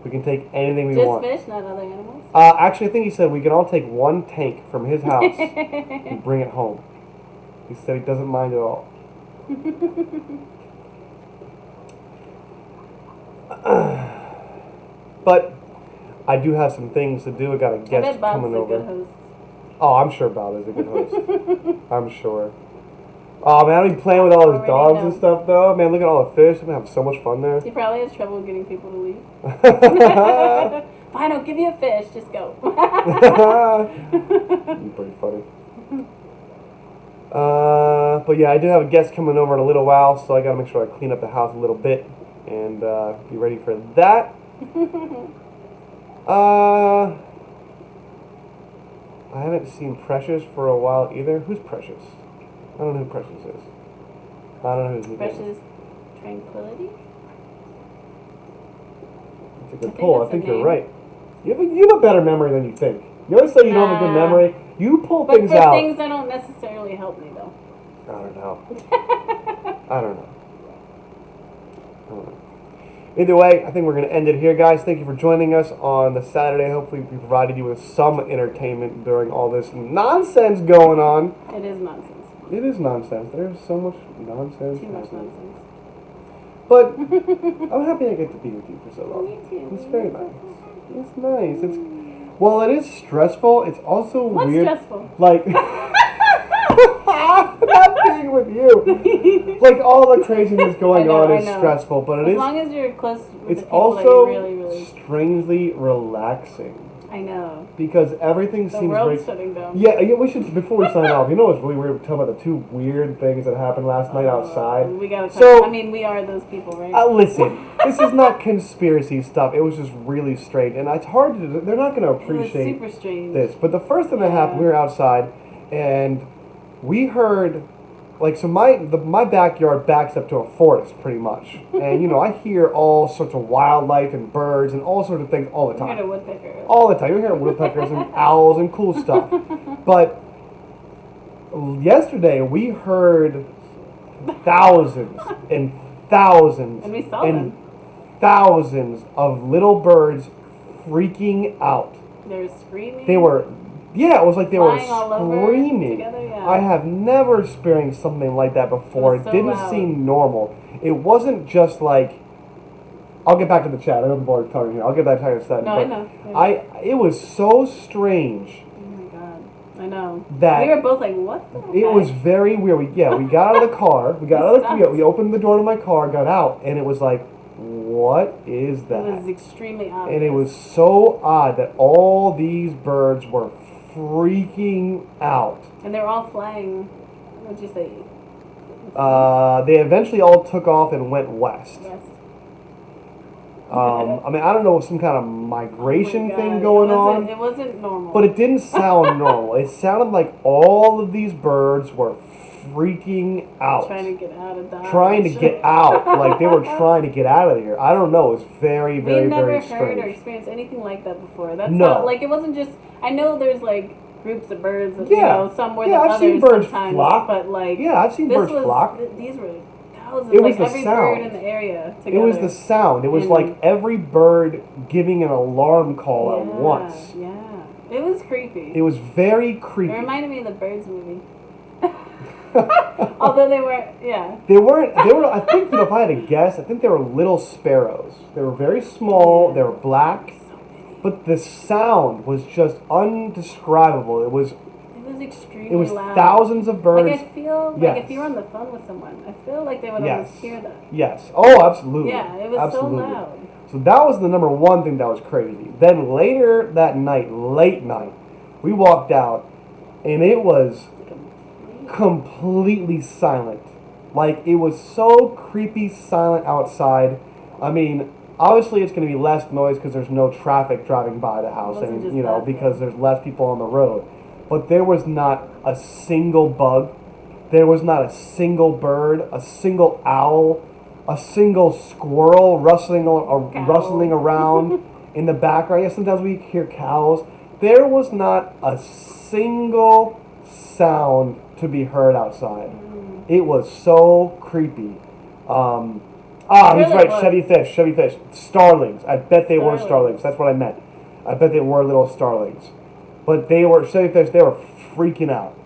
Speaker 1: We can take anything we want.
Speaker 2: Just fish, not other animals?
Speaker 1: Actually, I think he said we can all take one tank from his house and bring it home. He said he doesn't mind at all. But I do have some things to do. I got a guest coming over.
Speaker 2: Good host.
Speaker 1: Oh, I'm sure Bob is a good host. I'm sure. Oh man, I've been playing with all his dogs and stuff though. Man, look at all the fish. I'm gonna have so much fun there.
Speaker 2: He probably has trouble getting people to leave. Fine, I'll give you a fish. Just go.
Speaker 1: Pretty funny. But yeah, I do have a guest coming over in a little while, so I gotta make sure I clean up the house a little bit and be ready for that. I haven't seen Precious for a while either. Who's Precious? I don't know who Precious is. I don't know who he is.
Speaker 2: Precious Tranquility?
Speaker 1: That's a good pull. I think you're right. You have a better memory than you think. You always say you don't have a good memory. You pull things out.
Speaker 2: But for things that don't necessarily help me, though.
Speaker 1: I don't know. I don't know. Either way, I think we're going to end it here, guys. Thank you for joining us on the Saturday. Hopefully we provided you with some entertainment during all this nonsense going on.
Speaker 2: It is nonsense.
Speaker 1: It is nonsense. There's so much nonsense.
Speaker 2: Too much nonsense.
Speaker 1: But I'm happy I get to be with you for so long.
Speaker 2: Me too.
Speaker 1: It's very nice. It's nice. Well, it is stressful. It's also weird.
Speaker 2: What's stressful?
Speaker 1: Like, not being with you. Like, all the craziness going on is stressful, but it is.
Speaker 2: As long as you're close with
Speaker 1: it's
Speaker 2: the people
Speaker 1: also
Speaker 2: that you really
Speaker 1: strangely relaxing.
Speaker 2: I know.
Speaker 1: Because everything
Speaker 2: the
Speaker 1: seems
Speaker 2: world's shutting down.
Speaker 1: Yeah, we should, before we sign off, you know what's really weird? We're talking about the two weird things that happened last night outside.
Speaker 2: We gotta talk.
Speaker 1: So,
Speaker 2: I mean, we are those people, right?
Speaker 1: Listen, this is not conspiracy stuff. It was just really strange. And it's hard to, they're not going to appreciate
Speaker 2: it was super strange.
Speaker 1: this. But the first thing that happened, we were outside, and we heard, like, so my backyard backs up to a forest, pretty much. And, you know, I hear all sorts of wildlife and birds and all sorts of things all the time.
Speaker 2: You heard a woodpecker.
Speaker 1: All the time. You hear woodpeckers and owls and cool stuff. But yesterday, we heard thousands and thousands
Speaker 2: And we saw
Speaker 1: and
Speaker 2: them.
Speaker 1: thousands of little birds freaking out.
Speaker 2: They were screaming.
Speaker 1: They were, yeah, it was like they were
Speaker 2: Flying all over
Speaker 1: screaming.
Speaker 2: together, yeah.
Speaker 1: I have never experienced something like that before.
Speaker 2: It was
Speaker 1: It
Speaker 2: so
Speaker 1: didn't
Speaker 2: loud.
Speaker 1: seem normal. It wasn't just like, I'll get back to the chat. I know people are talking here. I'll get back to the chat.
Speaker 2: No, I know. Yeah.
Speaker 1: It was so strange
Speaker 2: Oh my god. I know.
Speaker 1: that
Speaker 2: We were both like, what the
Speaker 1: it
Speaker 2: heck?
Speaker 1: was very weird. We got out of the car. We opened the door to my car, got out, and it was like, what is that?
Speaker 2: It was extremely obvious.
Speaker 1: And it was so odd that all these birds were freaking out.
Speaker 2: And they were all flying. What'd you say?
Speaker 1: They eventually all took off and went west.
Speaker 2: Yes.
Speaker 1: I mean, I don't know, some kind of migration
Speaker 2: Oh my
Speaker 1: thing
Speaker 2: God.
Speaker 1: going on.
Speaker 2: It wasn't normal.
Speaker 1: But it didn't sound normal. It sounded like all of these birds were freaking out.
Speaker 2: Trying to get out of Dodge.
Speaker 1: Trying to get out. Like they were trying to get out of here. I don't know. It was very, very,
Speaker 2: We've never
Speaker 1: very
Speaker 2: heard
Speaker 1: strange.
Speaker 2: or experienced anything like that before. That's
Speaker 1: No.
Speaker 2: how, like, it wasn't just, I know there's like groups of birds, that,
Speaker 1: Yeah.
Speaker 2: you know, some more
Speaker 1: Yeah,
Speaker 2: than
Speaker 1: I've
Speaker 2: others
Speaker 1: seen birds
Speaker 2: sometimes,
Speaker 1: flock.
Speaker 2: but like,
Speaker 1: Yeah, I've seen
Speaker 2: this
Speaker 1: birds
Speaker 2: was,
Speaker 1: flock.
Speaker 2: These were thousands,
Speaker 1: It was
Speaker 2: like
Speaker 1: the
Speaker 2: every
Speaker 1: sound.
Speaker 2: bird in the area
Speaker 1: It
Speaker 2: together.
Speaker 1: was the sound. It was
Speaker 2: And-
Speaker 1: like every bird giving an alarm call at
Speaker 2: Yeah,
Speaker 1: once.
Speaker 2: Yeah, it was creepy.
Speaker 1: It was very
Speaker 2: It
Speaker 1: creepy.
Speaker 2: reminded me of the Birds movie. Although they weren't, yeah.
Speaker 1: They were, I think, you know, if I had to guess, I think they were little sparrows. They were very small, they were black, but the sound was just undescribable. It was
Speaker 2: Extremely loud.
Speaker 1: thousands of birds.
Speaker 2: Like, I feel
Speaker 1: Yes.
Speaker 2: like if you were on the phone with someone, I feel like they would
Speaker 1: Yes.
Speaker 2: almost hear that.
Speaker 1: Yes. Oh, absolutely.
Speaker 2: Yeah, it was
Speaker 1: absolutely.
Speaker 2: so loud.
Speaker 1: So that was the number one thing that was crazy. Then later that night, late night, we walked out, and it was completely silent. Like, it was so creepy silent outside. I mean, obviously it's going to be less noise because there's no traffic driving by the house,
Speaker 2: Wasn't
Speaker 1: and
Speaker 2: just
Speaker 1: you know,
Speaker 2: that,
Speaker 1: because there's less people on the road. But there was not a single bug. There was not a single bird, a single owl, a single squirrel rustling around in the background. Yeah, sometimes we hear cows. There was not a single sound to be heard outside. It was so creepy. He's
Speaker 2: really
Speaker 1: right.
Speaker 2: was.
Speaker 1: Chevy fish. Starlings. I bet they were
Speaker 2: Starlings.
Speaker 1: starlings. That's what I meant. I bet they were little starlings. But they were Chevy fish. They were freaking out.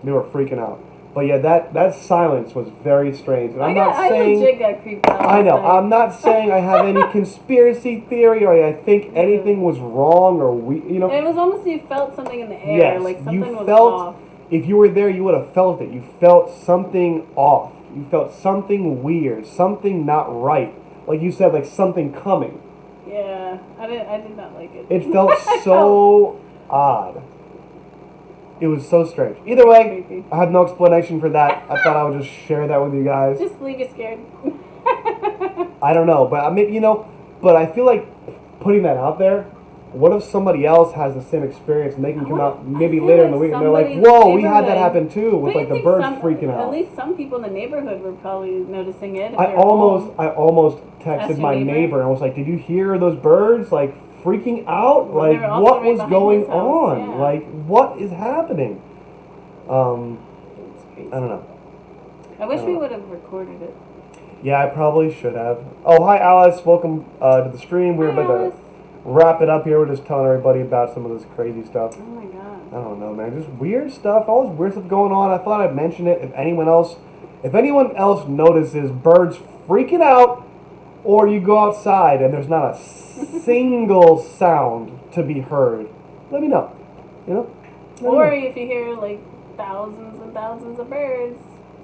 Speaker 1: They were freaking out. But yeah, that silence was very strange. And I'm not
Speaker 2: I
Speaker 1: saying.
Speaker 2: legit got creeped out.
Speaker 1: I know.
Speaker 2: Like,
Speaker 1: I'm not saying I have any conspiracy theory or I think anything was wrong or you know.
Speaker 2: It was almost you felt something in the air,
Speaker 1: Yes,
Speaker 2: like something
Speaker 1: you
Speaker 2: was
Speaker 1: felt.
Speaker 2: off.
Speaker 1: If you were there, you would have felt it. You felt something off. You felt something weird, something not right. Like you said, like something coming.
Speaker 2: Yeah, I did not like it.
Speaker 1: It felt so odd. It was so strange. Either way,
Speaker 2: Creepy.
Speaker 1: I had no explanation for that. I thought I would just share that with you guys.
Speaker 2: Just leave you scared.
Speaker 1: I don't know, but I mean, you know, but I feel like putting that out there. What if somebody else has the same experience and they can come out maybe
Speaker 2: feel
Speaker 1: later in the
Speaker 2: like
Speaker 1: week and they're like,
Speaker 2: somebody in the
Speaker 1: "Whoa, we had that
Speaker 2: neighborhood-
Speaker 1: happen too," with
Speaker 2: But
Speaker 1: like
Speaker 2: you
Speaker 1: the
Speaker 2: think
Speaker 1: birds
Speaker 2: some-
Speaker 1: freaking
Speaker 2: At
Speaker 1: out.
Speaker 2: least some people in the neighborhood were probably noticing it. If
Speaker 1: I
Speaker 2: they're home.
Speaker 1: almost texted
Speaker 2: Asked your
Speaker 1: my
Speaker 2: neighbor?
Speaker 1: neighbor and was like, "Did you hear those birds like freaking out?
Speaker 2: Well, they
Speaker 1: Like
Speaker 2: were also
Speaker 1: what
Speaker 2: right
Speaker 1: was
Speaker 2: behind
Speaker 1: going
Speaker 2: his house,
Speaker 1: on?
Speaker 2: yeah.
Speaker 1: Like what is happening?"
Speaker 2: It's crazy.
Speaker 1: I don't know.
Speaker 2: I wish
Speaker 1: I
Speaker 2: we
Speaker 1: don't know.
Speaker 2: would have recorded it.
Speaker 1: Yeah, I probably should have. Oh, hi Alice, welcome to the stream. We're
Speaker 2: Hi,
Speaker 1: about
Speaker 2: Alice.
Speaker 1: to wrap it up here. We're just telling everybody about some of this crazy stuff.
Speaker 2: Oh my god.
Speaker 1: I don't know, man. Just weird stuff. All this weird stuff going on. I thought I'd mention it. If anyone else notices birds freaking out, or you go outside and there's not a single sound to be heard, let me know. You know. Let me
Speaker 2: Or
Speaker 1: know.
Speaker 2: if you hear like thousands and thousands of birds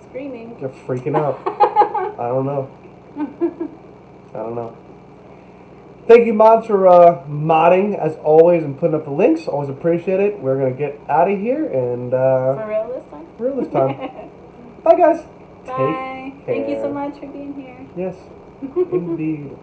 Speaker 2: screaming.
Speaker 1: You're freaking out. I don't know. I don't know. Thank you, mods, for modding as always and putting up the links. Always appreciate it. We're gonna get out of here and
Speaker 2: For real this time?
Speaker 1: for real this time. Bye, guys.
Speaker 2: Bye.
Speaker 1: Take
Speaker 2: Thank you so
Speaker 1: care.
Speaker 2: much for being here.
Speaker 1: Yes, indeed.